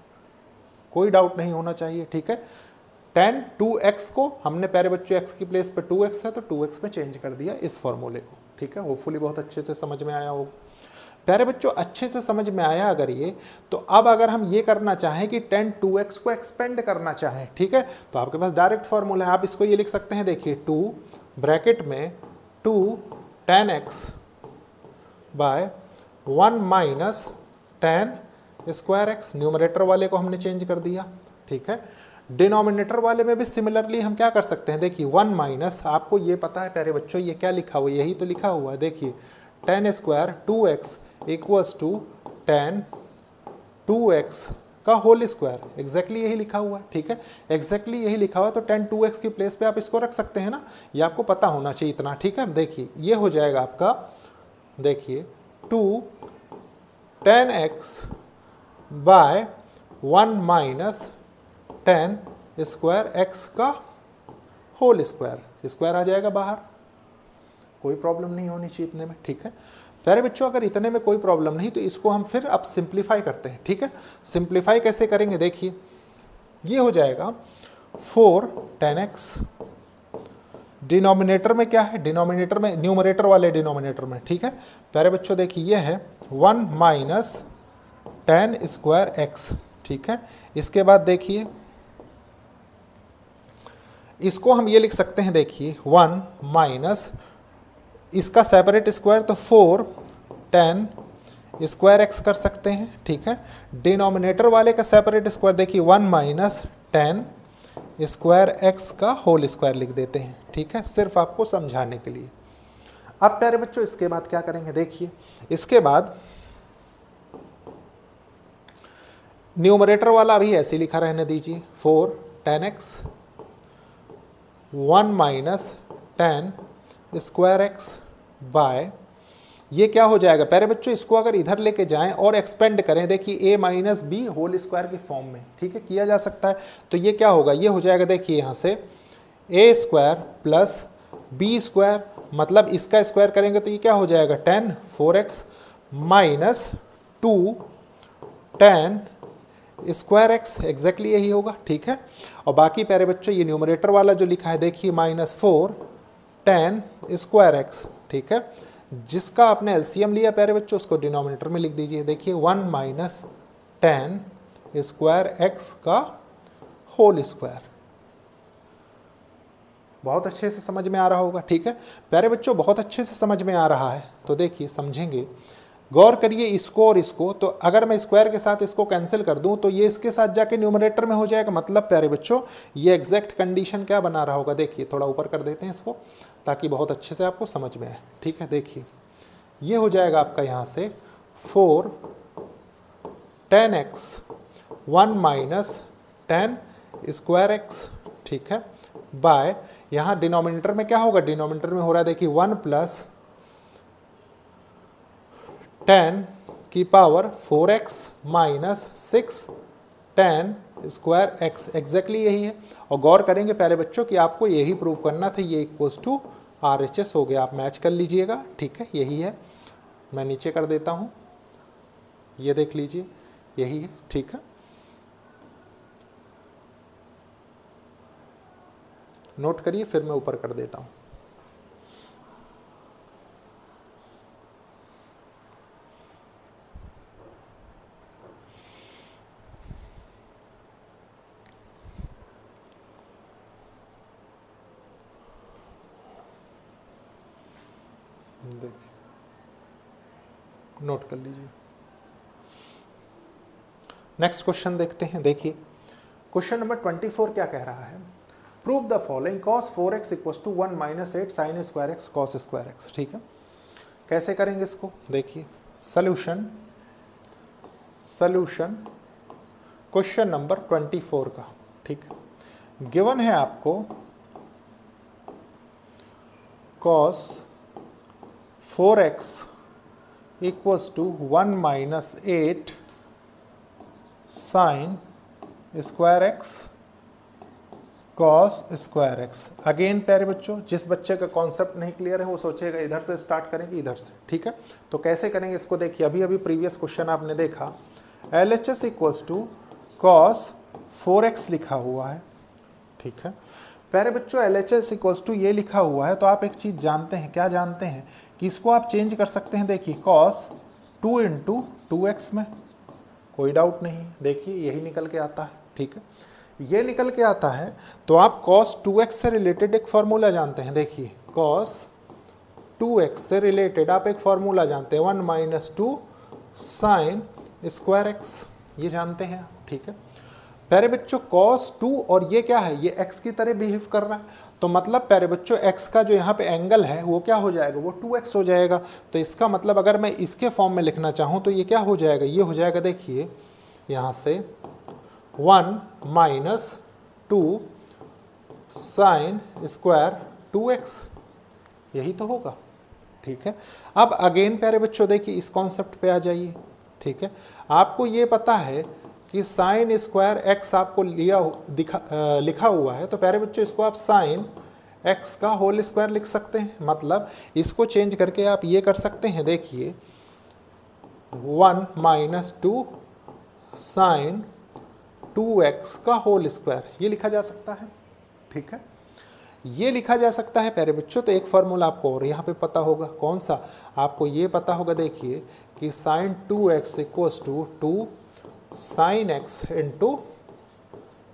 कोई डाउट नहीं होना चाहिए, ठीक है। tan 2x को हमने प्यारे बच्चों x की प्लेस पे 2x है तो 2x में चेंज कर दिया इस फॉर्मूले को, ठीक है। होपफुली बहुत अच्छे से समझ में आया होगा। प्यारे बच्चों अच्छे से समझ में आया अगर ये, तो अब अगर हम ये करना चाहें कि tan 2x को एक्सपेंड करना चाहें, ठीक है, तो आपके पास डायरेक्ट फॉर्मूला है। आप इसको ये लिख सकते हैं, देखिए 2 ब्रैकेट में 2 tan x by 1 minus tan square x। Numerator वाले को हमने चेंज कर दिया, ठीक है। डिनोमिनेटर वाले में भी सिमिलरली हम क्या कर सकते हैं, देखिए 1 माइनस, आपको ये पता है प्यारे बच्चों ये क्या लिखा हुआ है, यही तो लिखा हुआ है। देखिए tan square 2x equals to tan 2x का होल स्क्वायर। एग्जैक्टली यही लिखा हुआ है, ठीक है। एग्जैक्टली यही लिखा हुआ है तो tan 2x की प्लेस पे आप इसको रख सकते हैं ना, ये आपको पता होना चाहिए इतना, ठीक है। देखिए ये हो जाएगा आपका, देखिए 2 tan x by 1 minus tan square x का होल स्क्वायर। स्क्वायर आ जाएगा बाहर, कोई प्रॉब्लम नहीं होनी चाहिए इतने में, ठीक है। प्यारे बच्चों अगर इतने में कोई प्रॉब्लम नहीं तो इसको हम फिर अब सिंप्लीफाई करते हैं, ठीक है। सिंप्लीफाई कैसे करेंगे, देखिए ये हो जाएगा 4 tan x, डिनोमिनेटर में क्या है, डिनोमिनेटर में न्यूमरेटर वाले डिनोमिनेटर में, ठीक है। प्यारे बच्चों देखिए ये है 1 माइनस tan स्क्वायर x, ठीक है। इसके बाद देखिए इसको हम ये लिख सकते हैं, देखिए 1 माइनस इसका सेपरेट स्क्वायर तो 4 tan स्क्वायर x कर सकते हैं, ठीक है। डिनोमिनेटर वाले का सेपरेट स्क्वायर देखिए 1 माइनस tan स्क्वायर x का होल स्क्वायर लिख देते हैं, ठीक है, सिर्फ आपको समझाने के लिए। अब प्यारे बच्चों इसके बाद क्या करेंगे, देखिए इसके बाद न्यूमरेटर वाला अभी ऐसे ही लिखा रहने दीजिए, 4 tan x 1 minus tan square x by, ये क्या हो जाएगा प्यारे बच्चों, इसको अगर इधर लेके जाएं और एक्सपेंड करें, देखिए a minus b whole square की फॉर्म में, ठीक है, किया जा सकता है। तो ये क्या होगा, ये हो जाएगा, देखिए यहाँ से a square plus b square, मतलब इसका स्क्वायर करेंगे तो ये क्या हो जाएगा tan 4x minus 2 tan square x, exactly यही होगा, ठीक है। और बाकी प्यारे बच्चों ये न्यूमरेटर वाला जो लिखा है देखिए -4 tan स्क्वायर एक्स, ठीक है। जिसका आपने एलसीएम लिया प्यारे बच्चों उसको डिनोमिनेटर में लिख दीजिए, देखिए 1 - tan स्क्वायर एक्स का होल स्क्वायर। बहुत अच्छे से समझ में आ रहा होगा, ठीक है प्यारे बच्चों, बहुत अच्छे से समझ में आ रहा है। तो देखिए समझेंगे, गौर करिए इसको और इसको, तो अगर मैं स्क्वायर के साथ इसको कैंसिल कर दूं तो ये इसके साथ जाके न्यूमरेटर में हो जाएगा। मतलब प्यारे बच्चों ये एग्जैक्ट कंडीशन क्या बना रहा होगा, देखिए थोड़ा ऊपर कर देते हैं इसको ताकि बहुत अच्छे से आपको समझ में आए, ठीक है। देखिए ये हो जाएगा आपका यहाँ से 4 tan x 1 - tan square x, ठीक है, बाय यहाँ डिनोमिनेटर में क्या होगा, डिनोमिनेटर में हो रहा है देखिए 1 + tan की power 4x - 6 tan square x, exactly यही है। और गौर करेंगे प्यारे बच्चों कि आपको यही प्रूव करना था, ये इक्वल्स टू RHS हो गया, आप मैच कर लीजिएगा, ठीक है, यही है। मैं नीचे कर देता हूँ, ये देख लीजिए यही है, ठीक है। नोट करिए, फिर मैं ऊपर कर देता हूँ। देखिए नोट कर लीजिए। नेक्स्ट क्वेश्चन देखते हैं। देखिए क्वेश्चन नंबर 24 क्या कह रहा है, prove the following cos 4x = 1 - 8 sin square x cos square x, ठीक है। कैसे करेंगे इसको, देखिए सॉल्यूशन क्वेश्चन नंबर 24 का, ठीक है। गिवन है आपको cos 4x = 1 - 8 sin square x cos square x. Again प्यारे बच्चों, जिस बच्चे का कॉन्सेप्ट नहीं क्लियर है वो सोचेगा इधर से स्टार्ट करेंगे, इधर से, ठीक है। तो कैसे करेंगे इसको, देखिए अभी अभी प्रीवियस क्वेश्चन आपने देखा, LHS = cos 4x लिखा हुआ है, ठीक है प्यारे बच्चों। LHS = ये लिखा हुआ है तो आप एक चीज़ जानते हैं, क्या जानते हैं कि इसको आप चेंज कर सकते हैं। देखिए cos 2 × 2x में, कोई डाउट नहीं, देखिए यही निकल के आता है, ठीक है, ये निकल के आता है। तो आप cos 2x से रिलेटेड एक फार्मूला जानते हैं, देखिए cos 2x से रिलेटेड आप एक फार्मूला जानते हैं 1 - 2 sin स्क्वायर एक्स, ये जानते हैं, ठीक है प्यारे बच्चों। cos 2 और ये क्या है, ये x की तरह बिहेव कर रहा है, तो मतलब प्यारे बच्चों x का जो यहाँ पे एंगल है वो क्या हो जाएगा, वो 2x हो जाएगा। तो इसका मतलब अगर मैं इसके फॉर्म में लिखना चाहूँ तो ये क्या हो जाएगा, ये हो जाएगा देखिए यहाँ से 1 - 2 sin स्क्वायर 2x, यही तो होगा, ठीक है। अब अगेन प्यारे बच्चों देखिए इस कॉन्सेप्ट पे आ जाइए, ठीक है। आपको ये पता है कि साइन स्क्वायर एक्स आपको लिखा हुआ है, तो प्यारे बच्चों इसको आप साइन एक्स का होल स्क्वायर लिख सकते हैं। मतलब इसको चेंज करके आप ये कर सकते हैं, देखिए 1 - 2 साइन 2x का होल स्क्वायर, ये लिखा जा सकता है, ठीक है, ये लिखा जा सकता है प्यारे बच्चों। तो एक फार्मूला आपको और यहाँ पे पता होगा, कौन सा, आपको ये पता होगा देखिए कि sine 2x = 2 sine x ×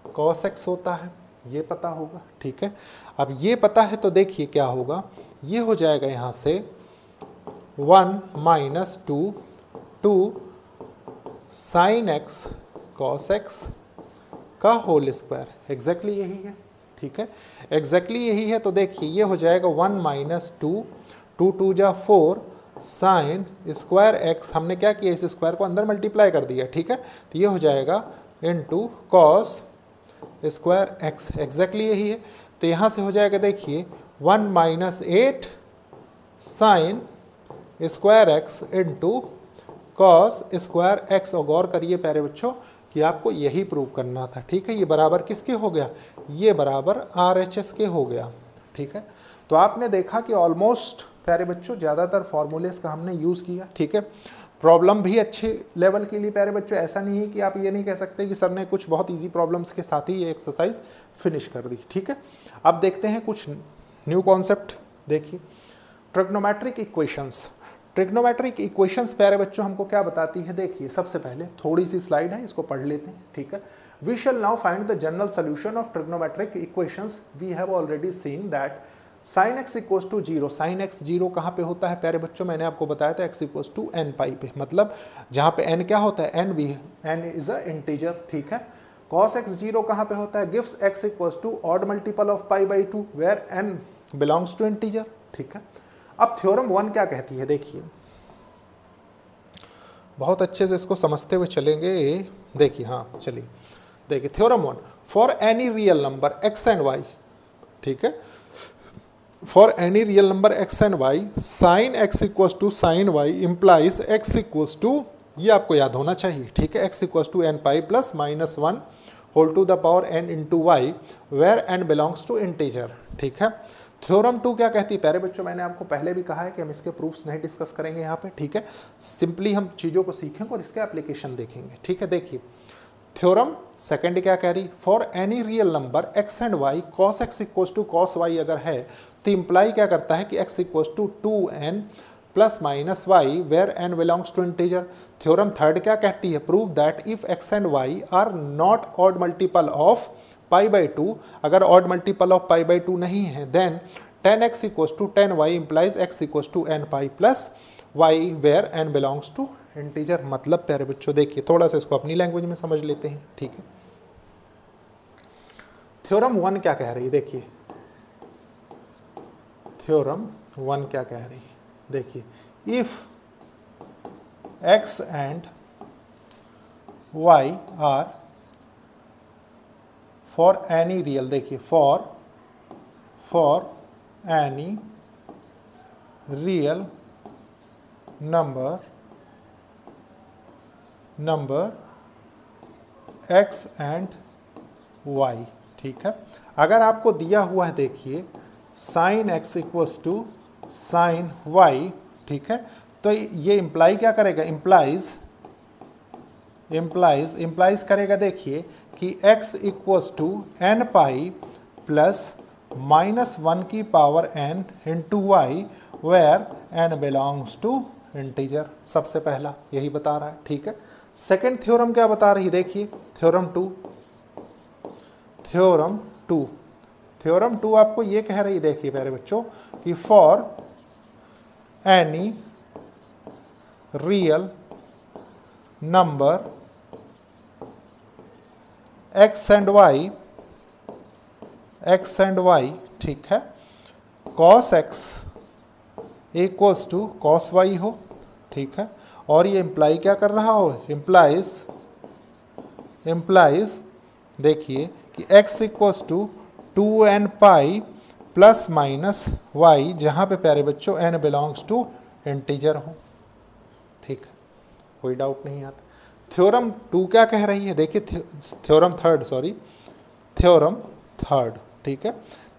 cos x होता है, ये पता होगा, ठीक है। अब ये पता है तो देखिए क्या होगा, ये हो जाएगा यहाँ से 1 - 2 साइन x cos x का होल स्क्वायर, एग्जैक्टली यही है, ठीक है, एग्जैक्टली यही है। तो देखिए ये हो जाएगा 1 - 2 2 2 जा 4 साइन स्क्वायर एक्स, हमने क्या किया, इस स्क्वायर को अंदर मल्टीप्लाई कर दिया, ठीक है। तो ये हो जाएगा into cos square x, exactly यही है। तो यहाँ से हो जाएगा देखिए 1 - 8 sign square x into cos square x. और गौर करिए प्यारे बच्चों कि आपको यही प्रूव करना था, ठीक है। ये बराबर किसके हो गया, ये बराबर RHS के हो गया, ठीक है। तो आपने देखा कि ऑलमोस्ट प्यारे बच्चों ज़्यादातर फॉर्मूलेस का हमने यूज़ किया, ठीक है। प्रॉब्लम भी अच्छे लेवल के लिए प्यारे बच्चों, ऐसा नहीं है कि आप ये नहीं कह सकते कि सर ने कुछ बहुत इजी प्रॉब्लम्स के साथ ही ये एक्सरसाइज फिनिश कर दी। ठीक है, अब देखते हैं कुछ न्यू कॉन्सेप्ट। देखिए ट्रिग्नोमेट्रिक इक्वेशंस। ट्रिग्नोमेट्रिक इक्वेशंस प्यारे बच्चों हमको क्या बताती है, देखिए सबसे पहले थोड़ी सी स्लाइड है, इसको पढ़ लेते हैं। ठीक है, we shall now find the general solution of trigonometric equations. We have already seen that sin x equals to 0, sine x zero कहाँ पे होता है प्यारे बच्चों, मैंने आपको बताया था x इक्वल्स टू एन पाई पे, मतलब जहाँ पे n क्या होता है, n इज अ इंटीजर। ठीक है, cos x जीरो कहाँ पे होता है, gives x equals to odd multiple of pi by 2 where n belongs to integer. ठीक है, अब थ्योरम 1 क्या कहती है, देखिए बहुत अच्छे से इसको समझते हुए चलेंगे। देखिए हाँ चलिए, देखिए theorem 1, for any real number x and y, ठीक है, for any real number x and y, sine x equals to sine y implies x equals to, ये आपको याद होना चाहिए। ठीक है, x equals to n pi plus minus 1 whole to the power n into y where n belongs to integer. ठीक है, theorem 2 क्या कहती है प्यारे बच्चों, मैंने आपको पहले भी कहा है कि हम इसके प्रूफ्स नहीं डिस्कस करेंगे यहाँ पे। ठीक है, सिंपली हम चीज़ों को सीखेंगे और इसके एप्लीकेशन देखेंगे। ठीक है, देखिए थ्योरम सेकंड क्या कह रही, for any real number x and y, cos x equals to cos y अगर है तो इंप्लाई क्या करता है कि x equals to 2n plus minus y where n belongs to integer. Theorem third क्या कहती है, prove that if x and y are not odd multiple of pi by 2, अगर odd multiple of pi by 2 नहीं है then 10x equals to 10y implies x equals to n pi plus y where n belongs to integer. मतलब प्यारे बच्चों देखिए थोड़ा सा इसको अपनी लैंग्वेज में समझ लेते हैं। ठीक है, थ्योरम 1 क्या कह रही है, देखिए थ्योरम 1 क्या कह रही है, देखिए if x and y are for any real, देखिए for any real number x and y। ठीक है, अगर आपको दिया हुआ है देखिए sine x equals to sine y, ठीक है, तो ये इम्प्लाई क्या करेगा, इम्प्लाइज करेगा देखिए कि x equals to n pi plus minus 1 की power n into y where n belongs to integer. सबसे पहला यही बता रहा है। ठीक है, सेकेंड थ्योरम क्या बता रही, देखिए थ्योरम टू आपको ये कह रही, देखिए प्यारे बच्चों कि for any real number x and y, ठीक है, cos x equals to cos y हो। ठीक है, और ये इम्प्लाई क्या कर रहा हो, इम्प्लाइज देखिए कि x equals to 2n pi plus minus y, जहाँ पे प्यारे बच्चों n बिलोंग्स टू इंटीजर हो। ठीक है, कोई डाउट नहीं आता। थ्योरम 2 क्या कह रही है, देखिए थ्योरम थर्ड, ठीक है,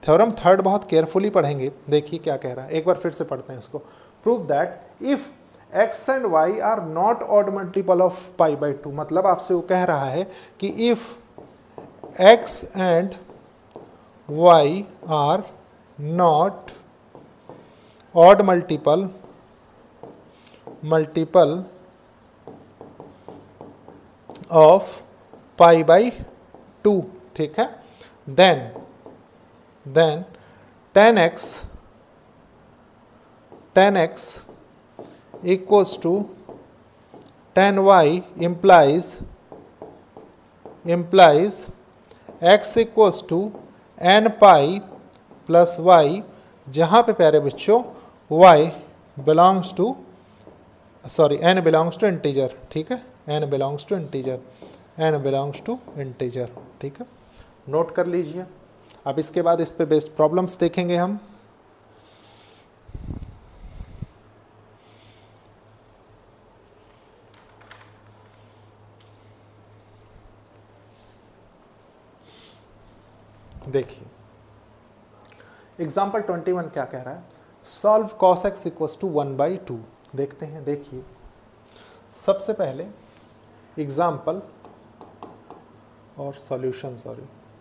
थ्योरम थर्ड बहुत केयरफुली पढ़ेंगे। देखिए क्या कह रहा है, एक बार फिर से पढ़ते हैं इसको। Prove that if x and y are not odd multiple of pi by 2, मतलब आपसे वो कह रहा है कि if x and y are not odd multiple of pi by 2, ठीक है, then 10x equals to 10y implies x equals to n pi plus y, जहाँ पे प्यारे बच्चों y belongs to n belongs to integer. ठीक है, n belongs to integer. ठीक है, नोट कर लीजिए। अब इसके बाद इस पे बेस्ड प्रॉब्लम्स देखेंगे हम। देखिए एग्जाम्पल 21 क्या कह रहा है, solve cos x equals to 1/2। देखते हैं, देखिए सबसे पहले एग्जाम्पल और सॉल्यूशन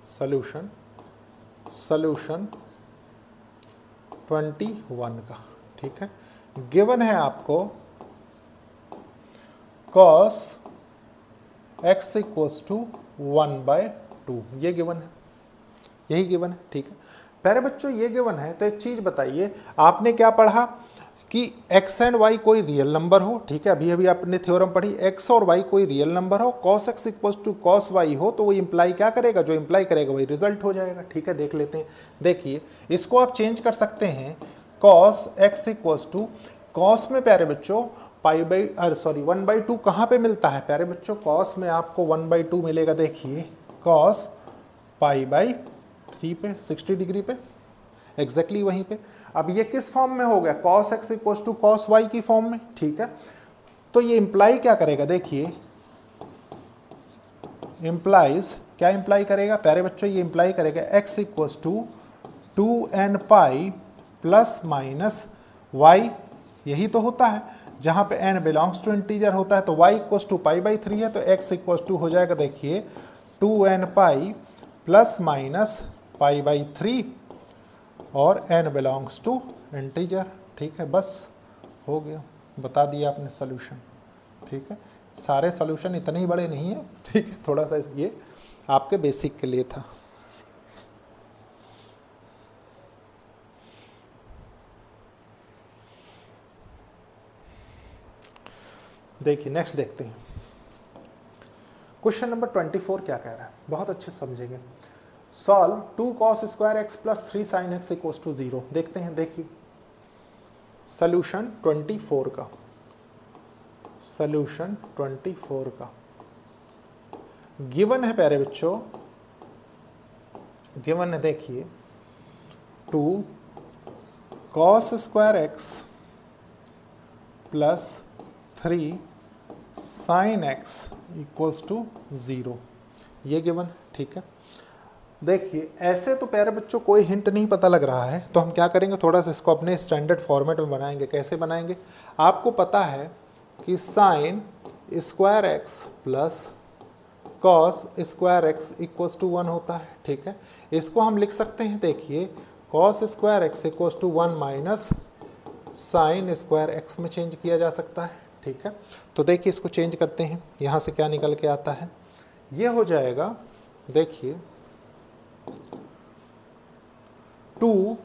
सॉल्यूशन 21 का, ठीक है। गिवन है आपको cos x इक्वल्स टू 1/2, ये गिवन है, यही गिवन है, ठीक है। प्यारे बच्चों ये गिवन है तो एक चीज बताइए, आपने क्या पढ़ा कि x एंड y कोई रियल नंबर हो, ठीक है, अभी अभी आपने थ्योरम पढ़ी, x और y कोई रियल नंबर हो, cos x equals to cos y हो, तो वो इंप्लाई क्या करेगा, जो इंप्लाई करेगा वही रिजल्ट हो जाएगा, ठीक है। देख लेते हैं, देखिए इसको आप चेंज कर सकते हैं, cos x equals to, cos में प्यारे बच्चों 1/2 कहाँ पे मिलता है प्यारे बच्चों, cos में आपको 1/2 मिलेगा, देखिए cos π/3 पे 60 डिग्री पे, एग्जैक्टली वहीं पे। अब ये किस फॉर्म में हो गया, cos x equals to cos y की फॉर्म में, ठीक है। तो ये इंप्लाई क्या करेगा, देखिए इंप्लाइज, क्या इंप्लाई करेगा प्यारे बच्चों, ये इंप्लाई करेगा x equals to 2n pi plus minus y, यही तो होता है, जहां पे n बिलोंग्स टू इंटीजर होता है, तो y इक्वल्स टू π/3 है, तो x इक्वल्स टू हो जाएगा, देखिए 2n पाई प्लस माइनस π/3 और n बिलोंग्स टू इंटीजर, ठीक है। बस हो गया, बता दिया आपने सोल्यूशन, ठीक है। सारे सोल्यूशन इतने ही बड़े नहीं है, ठीक है, थोड़ा सा ये आपके बेसिक के लिए था। देखिए नेक्स्ट देखते हैं, क्वेश्चन नंबर 24 क्या कह रहा है, बहुत अच्छे समझेंगे। Solve 2 cos square x plus 3 sin x equals to 0। देखते हैं, देखिए सोल्यूशन 24 का, सोल्यूशन 24 का गिवन है प्यारे बच्चों, गिवन है, देखिए 2 cos square x plus 3 sin x equals to 0, ये गिवन, ठीक है। देखिए ऐसे तो प्यारे बच्चों कोई हिंट नहीं पता लग रहा है, तो हम क्या करेंगे, थोड़ा सा इसको अपने स्टैंडर्ड फॉर्मेट में बनाएंगे। कैसे बनाएंगे, आपको पता है कि sine square x plus cos square x equals to 1 होता है, ठीक है। इसको हम लिख सकते हैं, देखिए cos square x equals to 1 minus sine square x में चेंज किया जा सकता है, ठीक है। तो देखिए इसको चेंज करते हैं, यहाँ से क्या निकल के आता है, ये हो जाएगा, देखिए 2,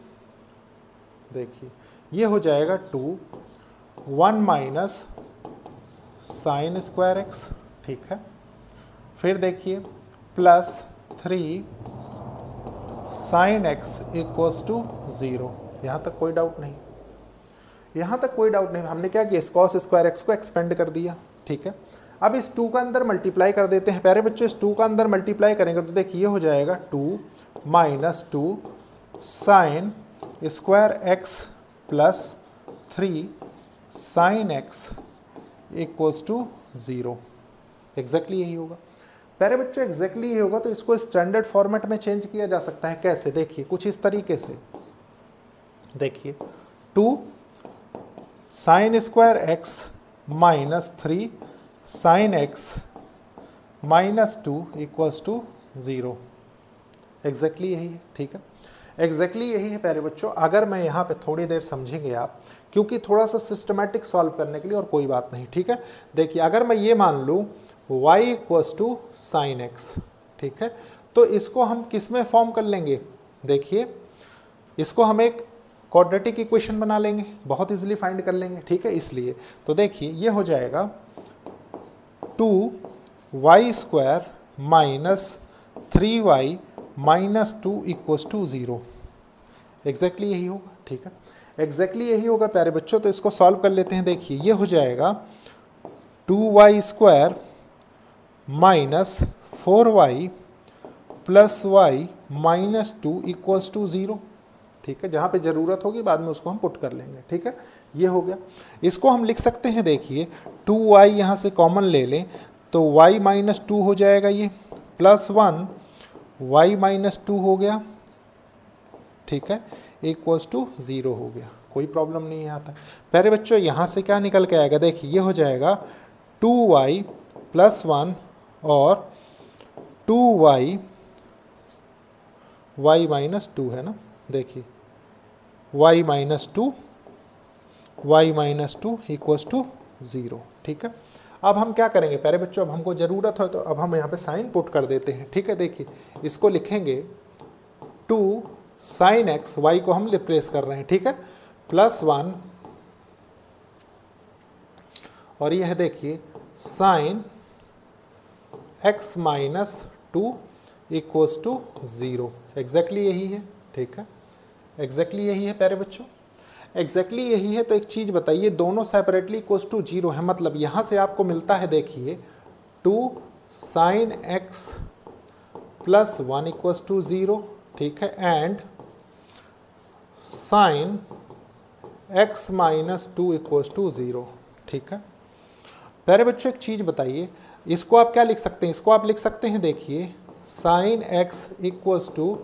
देखिए ये हो जाएगा 2 1 माइनस साइन स्क्वायर एक्स, ठीक है। फिर देखिए plus 3 sine x equals to 0, यहाँ तक कोई डाउट नहीं, यहाँ तक कोई डाउट नहीं। हमने क्या किया, कॉस स्क्वायर एक्स को एक्सपेंड कर दिया, ठीक है। अब इस 2 का अंदर मल्टीप्लाई कर देते हैं प्यारे बच्चों, इस 2 का अंदर मल्टीप्लाई करेंगे तो देखिए ये हो जाएगा 2 minus 2 sine square x plus 3 sine x equals to 0, exactly यही होगा प्यारे बच्चों, एग्जैक्टली यही होगा। तो इसको स्टैंडर्ड फॉर्मेट में चेंज किया जा सकता है, कैसे, देखिए कुछ इस तरीके से, देखिए 2 sine square x minus 3 sine x minus 2 equals to 0, exactly यही है, ठीक है, एग्जैक्टली यही है प्यारे बच्चों। अगर मैं यहाँ पे थोड़ी देर समझेंगे आप, क्योंकि थोड़ा सा सिस्टमैटिक सॉल्व करने के लिए, और कोई बात नहीं, ठीक है। देखिए अगर मैं ये मान लूँ y equals to sine x, ठीक है, तो इसको हम किस में फॉर्म कर लेंगे, देखिए इसको हम एक क्वाड्रेटिक इक्वेशन बना लेंगे, बहुत इजीली फाइंड कर लेंगे, ठीक है। इसलिए तो देखिए ये हो जाएगा 2y square minus 3y minus 2 equals to 0, exactly यही होगा, ठीक है, एग्जैक्टली यही होगा प्यारे बच्चों। तो इसको सॉल्व कर लेते हैं, देखिए ये हो जाएगा 2y square minus 4y plus y minus 2 equals to 0, ठीक है। जहाँ पे ज़रूरत होगी बाद में उसको हम पुट कर लेंगे, ठीक है, ये हो गया। इसको हम लिख सकते हैं, देखिए 2y यहाँ से कॉमन ले लें तो y माइनस 2 हो जाएगा, ये प्लस 1 y माइनस 2 हो गया, ठीक है, इक्वल्स टू 0 हो गया, कोई प्रॉब्लम नहीं है यहाँ तक। प्यारे बच्चों यहाँ से क्या निकल के आएगा, देखिए ये हो जाएगा 2y प्लस 1 और 2y y माइनस 2 है ना, देखिए y minus 2 y minus 2 equals to 0। ठीक है, अब हम क्या करेंगे प्यारे बच्चों, अब हमको ज़रूरत है तो अब हम यहाँ पे साइन पुट कर देते हैं। ठीक है, देखिए इसको लिखेंगे 2 sin x, y को हम रिप्लेस कर रहे हैं। ठीक है, प्लस 1 और यह देखिए sin x minus 2 equals to 0। Exactly यही है। ठीक है, एग्जैक्टली यही है प्यारे बच्चों, एग्जैक्टली यही है। तो एक चीज़ बताइए, दोनों सेपरेटली इक्वल्स टू 0 है, मतलब यहाँ से आपको मिलता है देखिए 2 sin x plus 1 equals to 0। ठीक है, and sin x minus 2 equals to 0। ठीक है प्यारे बच्चों, एक चीज़ बताइए, इसको आप क्या लिख सकते हैं, इसको आप लिख सकते हैं देखिए sin x इक्वल्स टू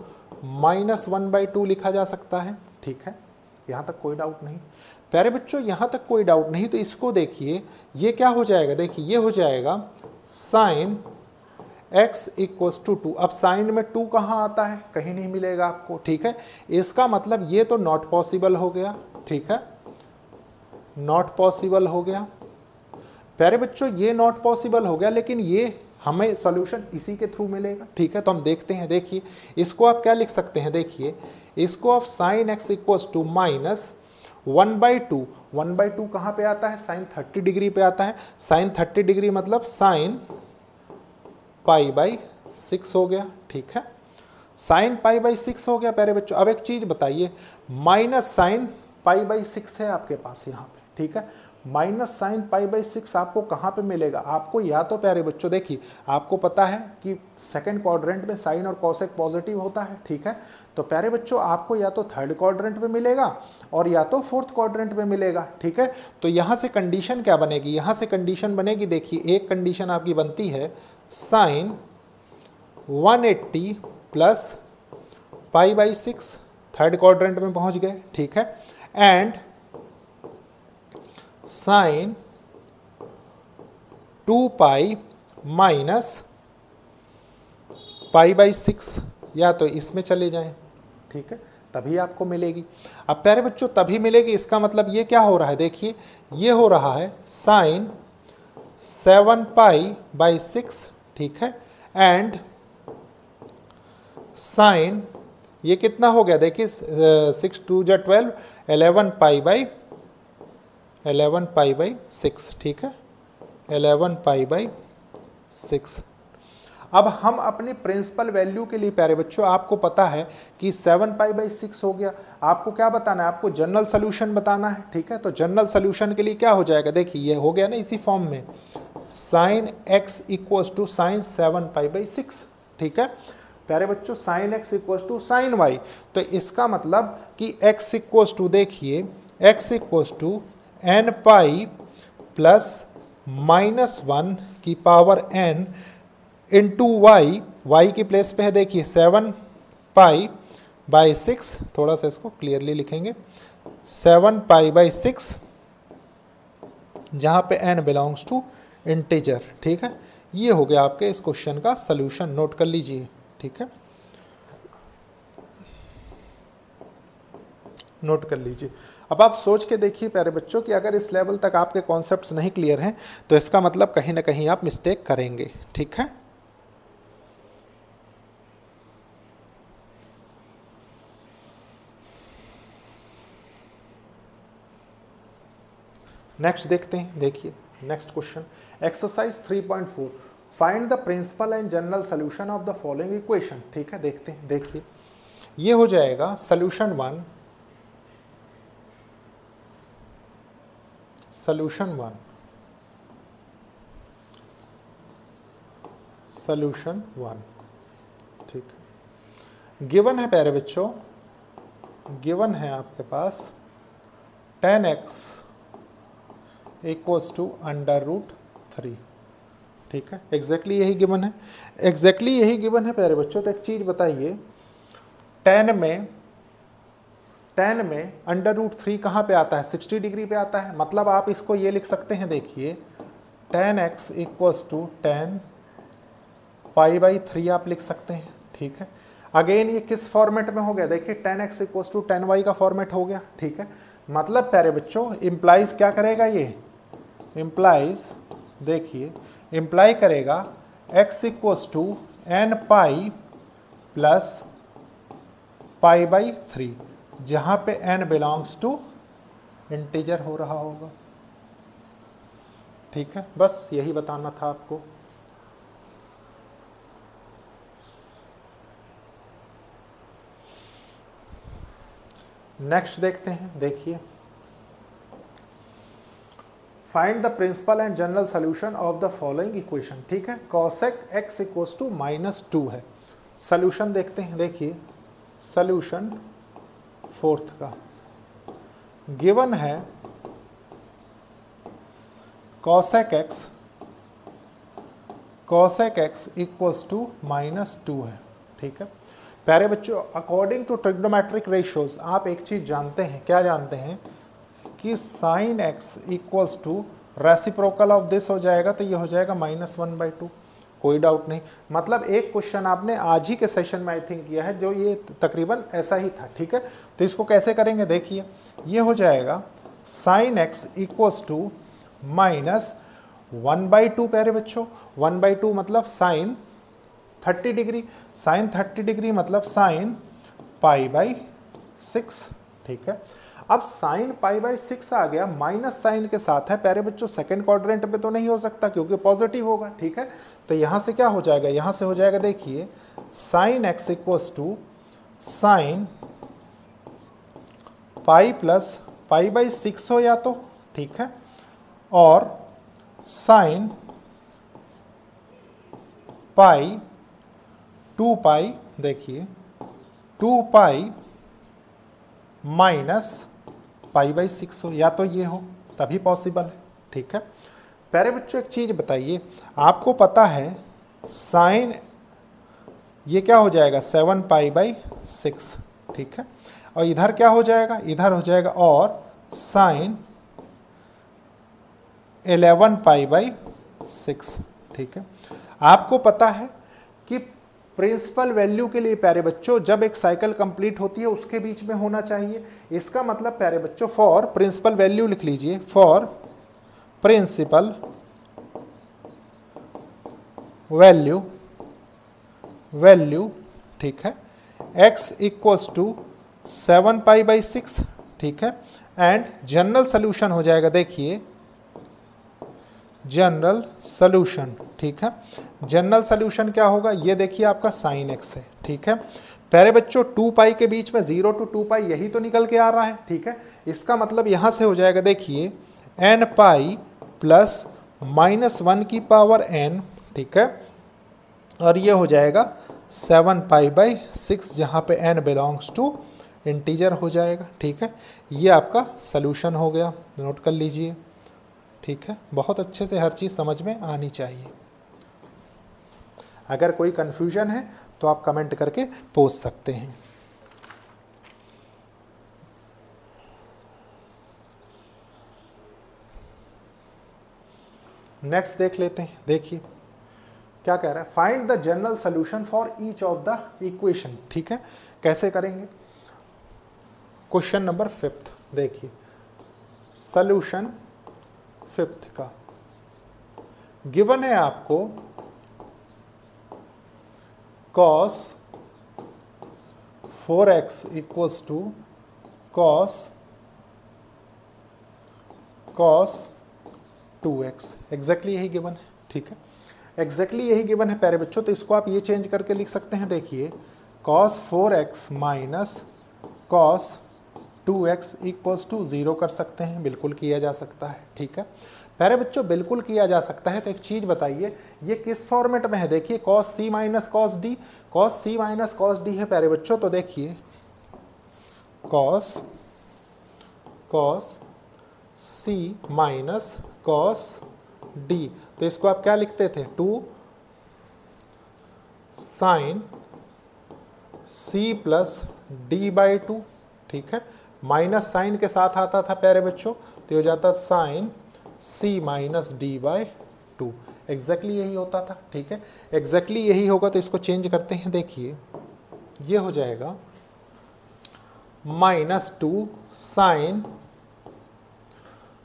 -1/2 लिखा जा सकता है। ठीक है, यहाँ तक कोई डाउट नहीं प्यारे बच्चों, यहाँ तक कोई डाउट नहीं। तो इसको देखिए ये क्या हो जाएगा, देखिए ये हो जाएगा sin x इक्वल्स टू 2। अब साइन में 2 कहाँ आता है, कहीं नहीं मिलेगा आपको। ठीक है, इसका मतलब ये तो नॉट पॉसिबल हो गया। ठीक है, नॉट पॉसिबल हो गया प्यारे बच्चों, ये नॉट पॉसिबल हो गया, लेकिन ये हमें सॉल्यूशन इसी के थ्रू मिलेगा। ठीक है, तो हम देखते हैं, देखिए इसको आप क्या लिख सकते हैं, देखिए इसको आप sin x equals to minus 1/2, 1/2 कहाँ पे आता है, sin 30 डिग्री पे आता है। sin 30 डिग्री मतलब sin π/6 हो गया। ठीक है, sin π/6 हो गया प्यारे बच्चों। अब एक चीज बताइए, माइनस sin π/6 है आपके पास यहाँ पे। ठीक है, माइनस sin π/6 आपको कहाँ पे मिलेगा, आपको या तो प्यारे बच्चों देखिए आपको पता है कि सेकंड क्वाड्रेंट में साइन और कॉसेक पॉजिटिव होता है। ठीक है, तो प्यारे बच्चों आपको या तो थर्ड क्वाड्रेंट में मिलेगा और या तो फोर्थ क्वाड्रेंट में मिलेगा। ठीक है, तो यहाँ से कंडीशन क्या बनेगी, यहाँ से कंडीशन बनेगी, देखिए एक कंडीशन आपकी बनती है sin 180 प्लस π/6, थर्ड क्वाड्रेंट में पहुँच गए। ठीक है, एंड sin 2π माइनस π/6, या तो इसमें चले जाएं। ठीक है, तभी आपको मिलेगी। अब प्यारे बच्चों तभी मिलेगी, इसका मतलब ये क्या हो रहा है, देखिए ये हो रहा है sin 7π/6। ठीक है, एंड sin ये कितना हो गया, देखिए 6 2 जा 12, 11π/6। ठीक है, 11π/6। अब हम अपनी प्रिंसिपल वैल्यू के लिए प्यारे बच्चों आपको पता है कि 7π/6 हो गया, आपको क्या बताना है, आपको जनरल सोल्यूशन बताना है। ठीक है, तो जनरल सोल्यूशन के लिए क्या हो जाएगा, देखिए ये हो गया ना इसी फॉर्म में sin x equals to sin 7π/6। ठीक है प्यारे बच्चों, sin x equals to sin y, तो इसका मतलब कि x इक्वल्स टू देखिए x equals to n π plus -1 की power n into y, y की प्लेस पे है देखिए 7π/6, थोड़ा सा इसको क्लियरली लिखेंगे 7π/6, जहाँ पे n बिलोंग्स टू इंटीजर। ठीक है, ये हो गया आपके इस क्वेश्चन का सलूशन, नोट कर लीजिए। ठीक है, नोट कर लीजिए। अब आप सोच के देखिए प्यारे बच्चों कि अगर इस लेवल तक आपके कॉन्सेप्ट्स नहीं क्लियर हैं तो इसका मतलब कहीं ना कहीं आप मिस्टेक करेंगे। ठीक है, नेक्स्ट देखते हैं, देखिए next question, exercise 3.4, find the principal and general solution of the following equation. ठीक है, देखते हैं, देखिए ये हो जाएगा सोल्यूशन 1, सोल्यूशन 1, सोल्यूशन 1। ठीक है, गिवन है प्यारे बच्चों, गिवन है आपके पास 10x इक्वल्स टू √3। ठीक है, एग्जैक्टली यही गिवन है, एग्जैक्टली यही गिवन है प्यारे बच्चों। तो एक चीज बताइए, 10 में √3 कहाँ पे आता है, 60 डिग्री पे आता है, मतलब आप इसको ये लिख सकते हैं, देखिए 10x equals to 10 pi by 3 आप लिख सकते हैं, ठीक है। अगेन ये किस फॉर्मेट में हो गया, देखिए 10x इक्वल्स टू 10y का फॉर्मेट हो गया, ठीक है। मतलब प्यारे बच्चों इम्प्लाइज क्या करेगा, ये इम्प्लाइज देखिए इम्प्लाई करेगा x equals to n pi plus pi by 3, जहाँ पे n बिलोंग्स टू इंटीजर हो रहा होगा, ठीक है। बस यही बताना था आपको। नेक्स्ट देखते हैं, देखिए find the principal and general solution of the following equation, ठीक है। कॉसेक x इक्वल्स टू -2 है। सॉल्यूशन देखते हैं, देखिए सॉल्यूशन फोर्थ का गिवन है कॉसेक x इक्वल्स टू -2 है, ठीक है। प्यारे बच्चों अकॉर्डिंग टू ट्रिग्नोमेट्रिक रेशियोज आप एक चीज जानते हैं, क्या जानते हैं कि sine x equals to reciprocal of this हो जाएगा, तो ये हो जाएगा -1/2, कोई डाउट नहीं। मतलब एक क्वेश्चन आपने आज ही के सेशन में आई थिंक किया है जो ये तकरीबन ऐसा ही था, ठीक है। तो इसको कैसे करेंगे, देखिए ये हो जाएगा साइन x इक्वल्स टू -1/2 प्यारे बच्चों, 1/2 मतलब साइन 30 डिग्री, साइन 30 डिग्री मतलब साइन π/6, ठीक है। अब साइन π/6 आ गया, माइनस साइन के साथ है प्यारे बच्चों, सेकंड क्वाड्रेंट पे तो नहीं हो सकता क्योंकि पॉजिटिव होगा, ठीक है। तो यहां से क्या हो जाएगा, यहां से हो जाएगा देखिए sine x equals to sine pi plus π/6 हो या तो, ठीक है, और साइन पाई 2π, देखिए 2π माइनस π/6 हो, या तो ये हो तभी पॉसिबल है, ठीक है। प्यारे बच्चों एक चीज बताइए, आपको पता है साइन ये क्या हो जाएगा 7π/6, ठीक है, और इधर क्या हो जाएगा, इधर हो जाएगा और साइन 11π/6, ठीक है। आपको पता है कि प्रिंसिपल वैल्यू के लिए प्यारे बच्चों जब एक साइकिल कंप्लीट होती है उसके बीच में होना चाहिए। इसका मतलब प्यारे बच्चों फॉर प्रिंसिपल वैल्यू लिख लीजिए, फॉर प्रिंसिपल वैल्यू, ठीक है, x इक्वल्स टू 7π/6, ठीक है। एंड जनरल सोल्यूशन हो जाएगा, देखिए जनरल सोल्यूशन, ठीक है। जनरल सोल्यूशन क्या होगा, ये देखिए आपका साइन x है, ठीक है। प्यारे बच्चों 2π के बीच में 0 to 2π यही तो निकल के आ रहा है, ठीक है। इसका मतलब यहां से हो जाएगा देखिए n π प्लस -1 की पावर n, ठीक है, और ये हो जाएगा 7π/6 जहां पे n बिलोंग्स टू इंटीजर हो जाएगा, ठीक है। ये आपका सोल्यूशन हो गया, नोट कर लीजिए, ठीक है। बहुत अच्छे से हर चीज़ समझ में आनी चाहिए। अगर कोई कंफ्यूजन है तो आप कमेंट करके पूछ सकते हैं। नेक्स्ट देख लेते हैं, देखिए क्या कह रहा है, find the general solution for each of the equation, ठीक है। कैसे करेंगे, क्वेश्चन नंबर 5 देखिए, सोल्यूशन 5 का गिवन है आपको cos 4x equals to cos 2x, exactly यही गिवन है, ठीक है। एग्जैक्टली यही गिवन है प्यारे बच्चों, तो इसको आप ये चेंज करके लिख सकते हैं, देखिए cos 4x minus cos 2x equals to 0 कर सकते हैं, बिल्कुल किया जा सकता है, ठीक है। प्यारे बच्चों बिल्कुल किया जा सकता है। तो एक चीज बताइए ये किस फॉर्मेट में है, देखिए cos c minus cos d, cos c minus cos d है प्यारे बच्चों, तो देखिए cos c minus cos d, तो इसको आप क्या लिखते थे 2 sin c प्लस d/2, ठीक है। माइनस साइन के साथ आता था प्यारे बच्चों, तो हो जाता sin c minus d/2, 2। Exactly यही होता था, ठीक है, एग्जैक्टली यही होगा। तो इसको चेंज करते हैं, देखिए ये हो जाएगा -2 साइन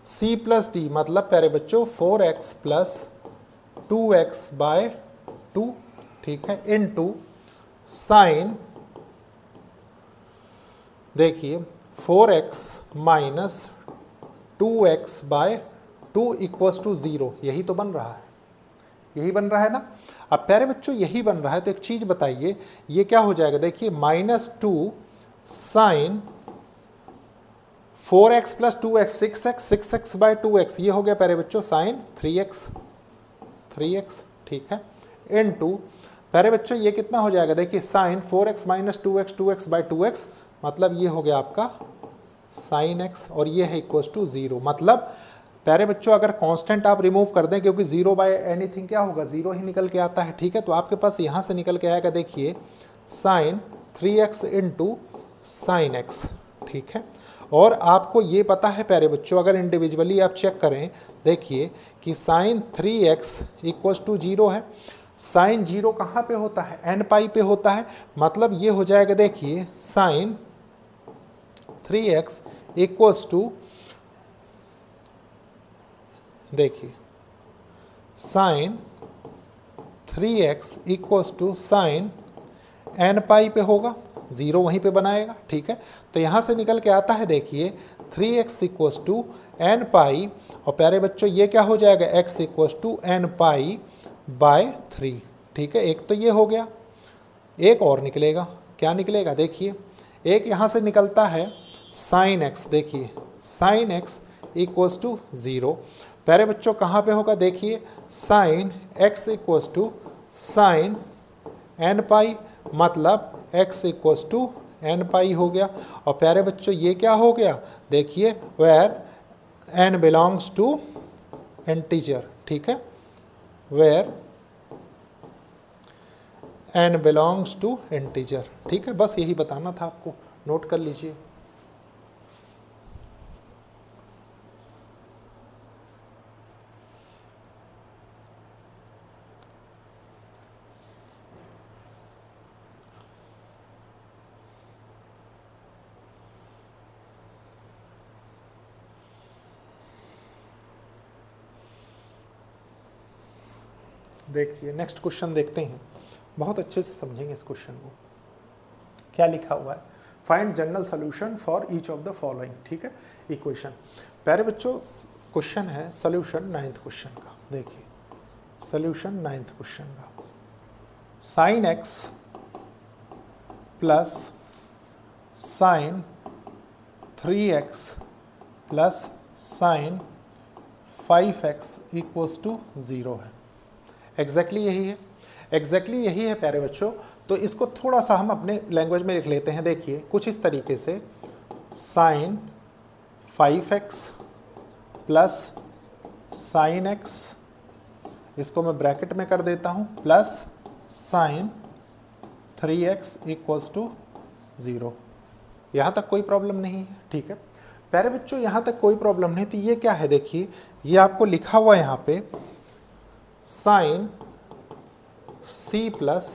c प्लस डी, मतलब प्यारे बच्चों 4x प्लस 2x/2, ठीक है, इनटू साइन, देखिए 4x minus 2x/2 equals to 0। यही तो बन रहा है, यही बन रहा है ना। अब प्यारे बच्चों यही बन रहा है तो एक चीज बताइए, ये क्या हो जाएगा, देखिए -2 sign 4x plus 2x 6x/2x, ये हो गया प्यारे बच्चों साइन 3x, ठीक है, इनटू प्यारे बच्चों ये कितना हो जाएगा, देखिए sine 4x minus 2x 2x/2x, मतलब ये हो गया आपका साइन x, और ये है इक्वल्स टू 0। मतलब प्यारे बच्चों अगर कांस्टेंट आप रिमूव कर दें, क्योंकि 0 बाय एनीथिंग क्या होगा, 0 ही निकल के आता है, ठीक है, तो आपके पास यहाँ से निकल के आएगा, देखिए sine 3x into sine x, ठीक है। और आपको ये पता है प्यारे बच्चों, अगर इंडिविजुअली आप चेक करें, देखिए कि साइन 3x इक्वल्स टू 0 है। साइन 0 कहाँ पे होता है, n पाई पे होता है, मतलब ये हो जाएगा, देखिए साइन 3x इक्वल्स टू, देखिए sine 3x equals to sine n pi पे होगा, 0 वहीं पे बनाएगा, ठीक है। तो यहाँ से निकल के आता है, देखिए 3x इक्वल्स टू n पाई, और प्यारे बच्चों ये क्या हो जाएगा, x equals to n pi by 3, ठीक है। एक तो ये हो गया, एक और निकलेगा, क्या निकलेगा, देखिए एक यहाँ से निकलता है साइन x, देखिए साइन x इक्वल्स टू 0। प्यारे बच्चों कहाँ पे होगा, देखिए sine x equals to sine n pi, मतलब x equals to n pi हो गया। और प्यारे बच्चों ये क्या हो गया, देखिए where n belongs to integer, ठीक है, where n belongs to integer, ठीक है। बस यही बताना था आपको, नोट कर लीजिए। देखिए नेक्स्ट क्वेश्चन देखते हैं, बहुत अच्छे से समझेंगे इस क्वेश्चन को। क्या लिखा हुआ है, find general solution for each of the following, ठीक है, इक्वेशन। प्यारे बच्चों क्वेश्चन है सोल्यूशन 9th क्वेश्चन का, देखिए सोल्यूशन 9th क्वेश्चन का, sine x plus sine 3x plus sine 5x equals to 0 है। एग्जैक्टली यही है, एग्जैक्टली यही है प्यारे बच्चों। तो इसको थोड़ा सा हम अपने लैंग्वेज में लिख लेते हैं, देखिए कुछ इस तरीके से, sign 5x plus sign x, इसको मैं ब्रैकेट में कर देता हूँ, plus sine 3x equals to 0। यहाँ तक कोई प्रॉब्लम नहीं है, ठीक है प्यारे बच्चों, यहाँ तक कोई प्रॉब्लम नहीं। तो ये क्या है, देखिए ये आपको लिखा हुआ है यहाँ पे sine c plus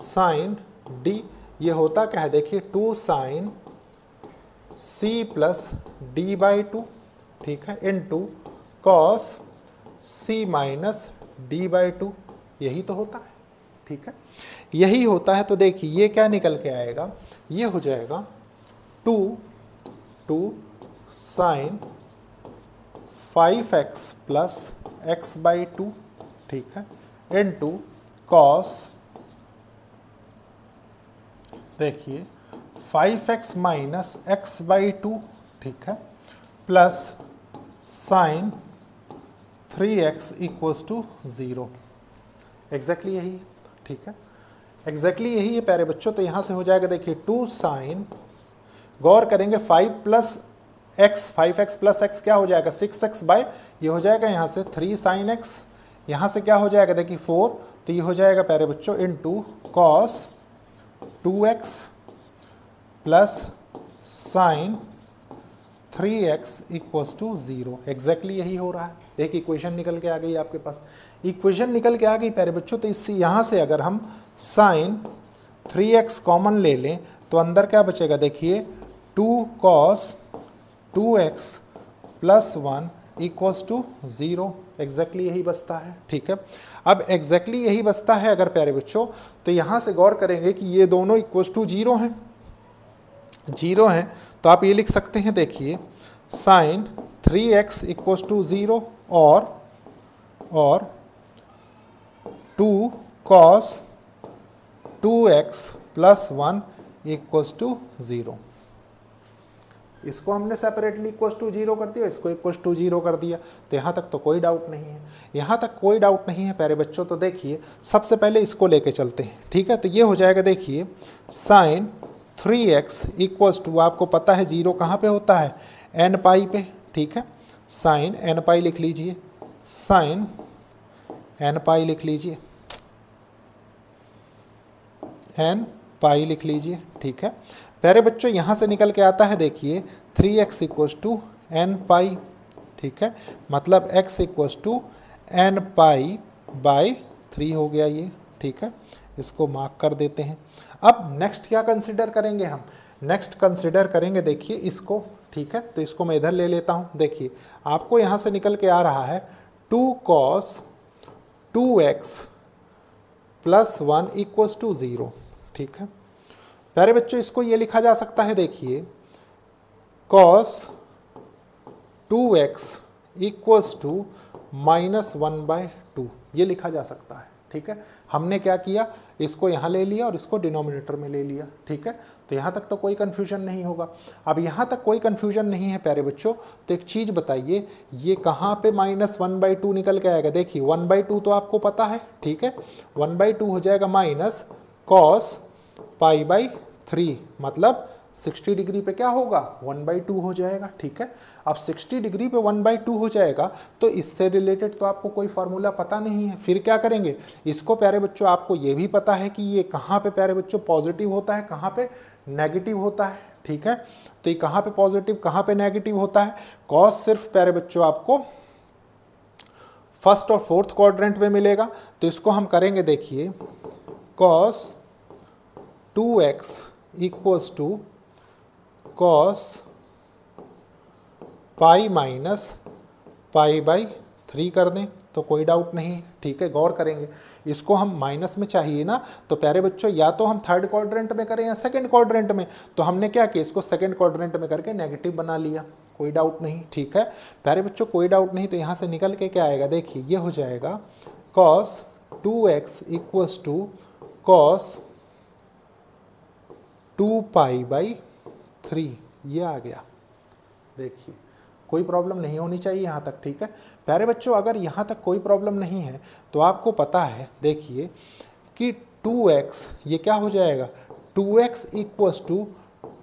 sine d, ये होता क्या है, देखिए 2 साइन c प्लस d/2, ठीक है, into cos c minus d/2, यही तो होता है, ठीक है, यही होता है। तो देखिए ये क्या निकल के आएगा, ये हो जाएगा 2 साइन 5x प्लस x/2, ठीक है, इनटू कॉस, देखिए 5x माइनस x/2, ठीक है, plus sine 3x equals to 0। Exactly यही है, ठीक है, एग्जैक्टली यही है प्यारे बच्चों। तो यहाँ से हो जाएगा, देखिए 2 साइन, गौर करेंगे 5x प्लस x क्या हो जाएगा 6x बाय, ये हो जाएगा यहाँ से 3 साइन x, यहाँ से क्या हो जाएगा, देखिए 4, तो ये हो जाएगा प्यारे बच्चों into cos 2x plus sine 3x equals to 0। Exactly यही हो रहा है। एक इक्वेशन निकल के आ गई आपके पास, इक्वेशन निकल के आ गई प्यारे बच्चों। तो इससे यहाँ से अगर हम साइन 3x कॉमन ले लें तो अंदर क्या बचेगा, देखिए 2 cos 2x plus 1 equals to 0। Exactly यही बचता है, ठीक है। अब एग्जैक्टली यही बचता है अगर प्यारे बच्चों, तो यहाँ से गौर करेंगे कि ये दोनों इक्वल्स टू 0 हैं, 0 हैं, तो आप ये लिख सकते हैं, देखिए साइन 3x इक्वल्स टू 0 और 2 cos 2x plus 1 equals to 0। इसको हमने सेपरेटली इक्वल्स टू 0 कर दिया, इसको इक्वल्स टू 0 कर दिया, तो यहाँ तक तो कोई डाउट नहीं है, यहाँ तक कोई डाउट नहीं है प्यारे बच्चों। तो देखिए सबसे पहले इसको लेके चलते हैं, ठीक है। तो ये हो जाएगा, देखिए साइन 3x इक्वल्स टू, आपको पता है 0 कहाँ पे होता है, n पाई पे, ठीक है। साइन n पाई लिख लीजिए, साइन n पाई लिख लीजिए, n पाई लिख लीजिए, ठीक है। प्यारे बच्चों यहाँ से निकल के आता है, देखिए 3x इक्वल्स टू n पाई, ठीक है, मतलब x equals to n pi by 3 हो गया ये, ठीक है। इसको मार्क कर देते हैं। अब नेक्स्ट क्या कंसिडर करेंगे हम, नेक्स्ट कंसिडर करेंगे, देखिए इसको, ठीक है। तो इसको मैं इधर ले लेता हूँ। देखिए आपको यहाँ से निकल के आ रहा है 2 cos 2x plus 1 equals to 0, ठीक है। प्यारे बच्चों इसको ये लिखा जा सकता है, देखिए cos 2x इक्वल्स टू -1/2, ये लिखा जा सकता है, ठीक है। हमने क्या किया, इसको यहाँ ले लिया और इसको डिनोमिनेटर में ले लिया, ठीक है। तो यहाँ तक तो कोई कन्फ्यूजन नहीं होगा। अब यहाँ तक कोई कन्फ्यूजन नहीं है प्यारे बच्चों, तो एक चीज़ बताइए, ये कहाँ पे -1/2 निकल के आएगा। देखिए 1/2 तो आपको पता है, ठीक है, 1/2 हो जाएगा माइनस cos π/3, मतलब 60 डिग्री पे क्या होगा, 1/2 हो जाएगा, ठीक है। अब 60 डिग्री पे 1/2 हो जाएगा, तो इससे रिलेटेड तो आपको कोई फार्मूला पता नहीं है, फिर क्या करेंगे, इसको प्यारे बच्चों आपको ये भी पता है कि ये कहाँ पे प्यारे बच्चों पॉजिटिव होता है, कहाँ पे नेगेटिव होता है, ठीक है। तो ये कहाँ पे पॉजिटिव कहाँ पे नेगेटिव होता है, कॉस सिर्फ प्यारे बच्चों आपको फर्स्ट और फोर्थ क्वाड्रेंट में मिलेगा। तो इसको हम करेंगे, देखिए cos 2x equals to cos pi minus π/3 कर दें तो कोई डाउट नहीं, ठीक है। गौर करेंगे, इसको हम माइनस में चाहिए ना, तो प्यारे बच्चों या तो हम थर्ड क्वाड्रेंट में करें या सेकंड क्वाड्रेंट में, तो हमने क्या किया, इसको सेकंड क्वाड्रेंट में करके नेगेटिव बना लिया, कोई डाउट नहीं, ठीक है। प्यारे बच्चों कोई डाउट नहीं, तो यहाँ से निकल के क्या आएगा, देखिए ये हो जाएगा cos 2x equals to cos 2π/3, ये आ गया। देखिए कोई प्रॉब्लम नहीं होनी चाहिए यहाँ तक, ठीक है। प्यारे बच्चों अगर यहाँ तक कोई प्रॉब्लम नहीं है तो आपको पता है, देखिए कि 2x ये क्या हो जाएगा, 2x equals to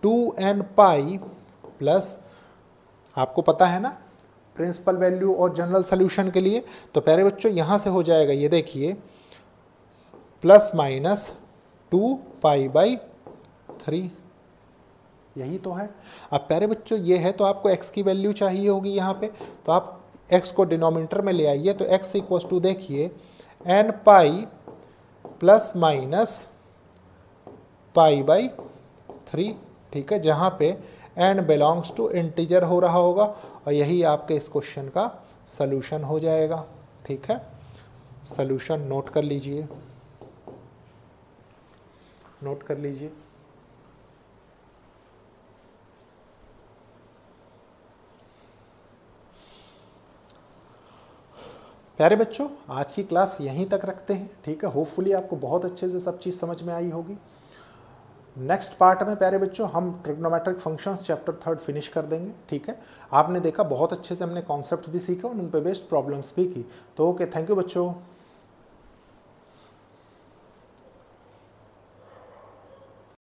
2n pi plus, आपको पता है ना प्रिंसिपल वैल्यू और जनरल सोल्यूशन के लिए, तो प्यारे बच्चों यहाँ से हो जाएगा, ये देखिए प्लस माइनस 2π/3, यही तो है। अब प्यारे बच्चों ये है, तो आपको x की वैल्यू चाहिए होगी यहाँ पे, तो आप x को डिनोमिनेटर में ले आइए, तो x इक्वल्स टू देखिए n पाई प्लस माइनस π/3, ठीक है, जहाँ पे n बिलोंग्स टू इंटीजर हो रहा होगा, और यही आपके इस क्वेश्चन का सलूशन हो जाएगा, ठीक है। सलूशन नोट कर लीजिए, नोट कर लीजिए। प्यारे बच्चों आज की क्लास यहीं तक रखते हैं, ठीक है। होपफुली आपको बहुत अच्छे से सब चीज़ समझ में आई होगी। नेक्स्ट पार्ट में प्यारे बच्चों हम ट्रिग्नोमेट्रिक फंक्शंस चैप्टर 3 फिनिश कर देंगे, ठीक है। आपने देखा बहुत अच्छे से हमने कॉन्सेप्ट भी सीखे और उन पे बेस्ड प्रॉब्लम्स भी की। तो ओके, थैंक यू बच्चों।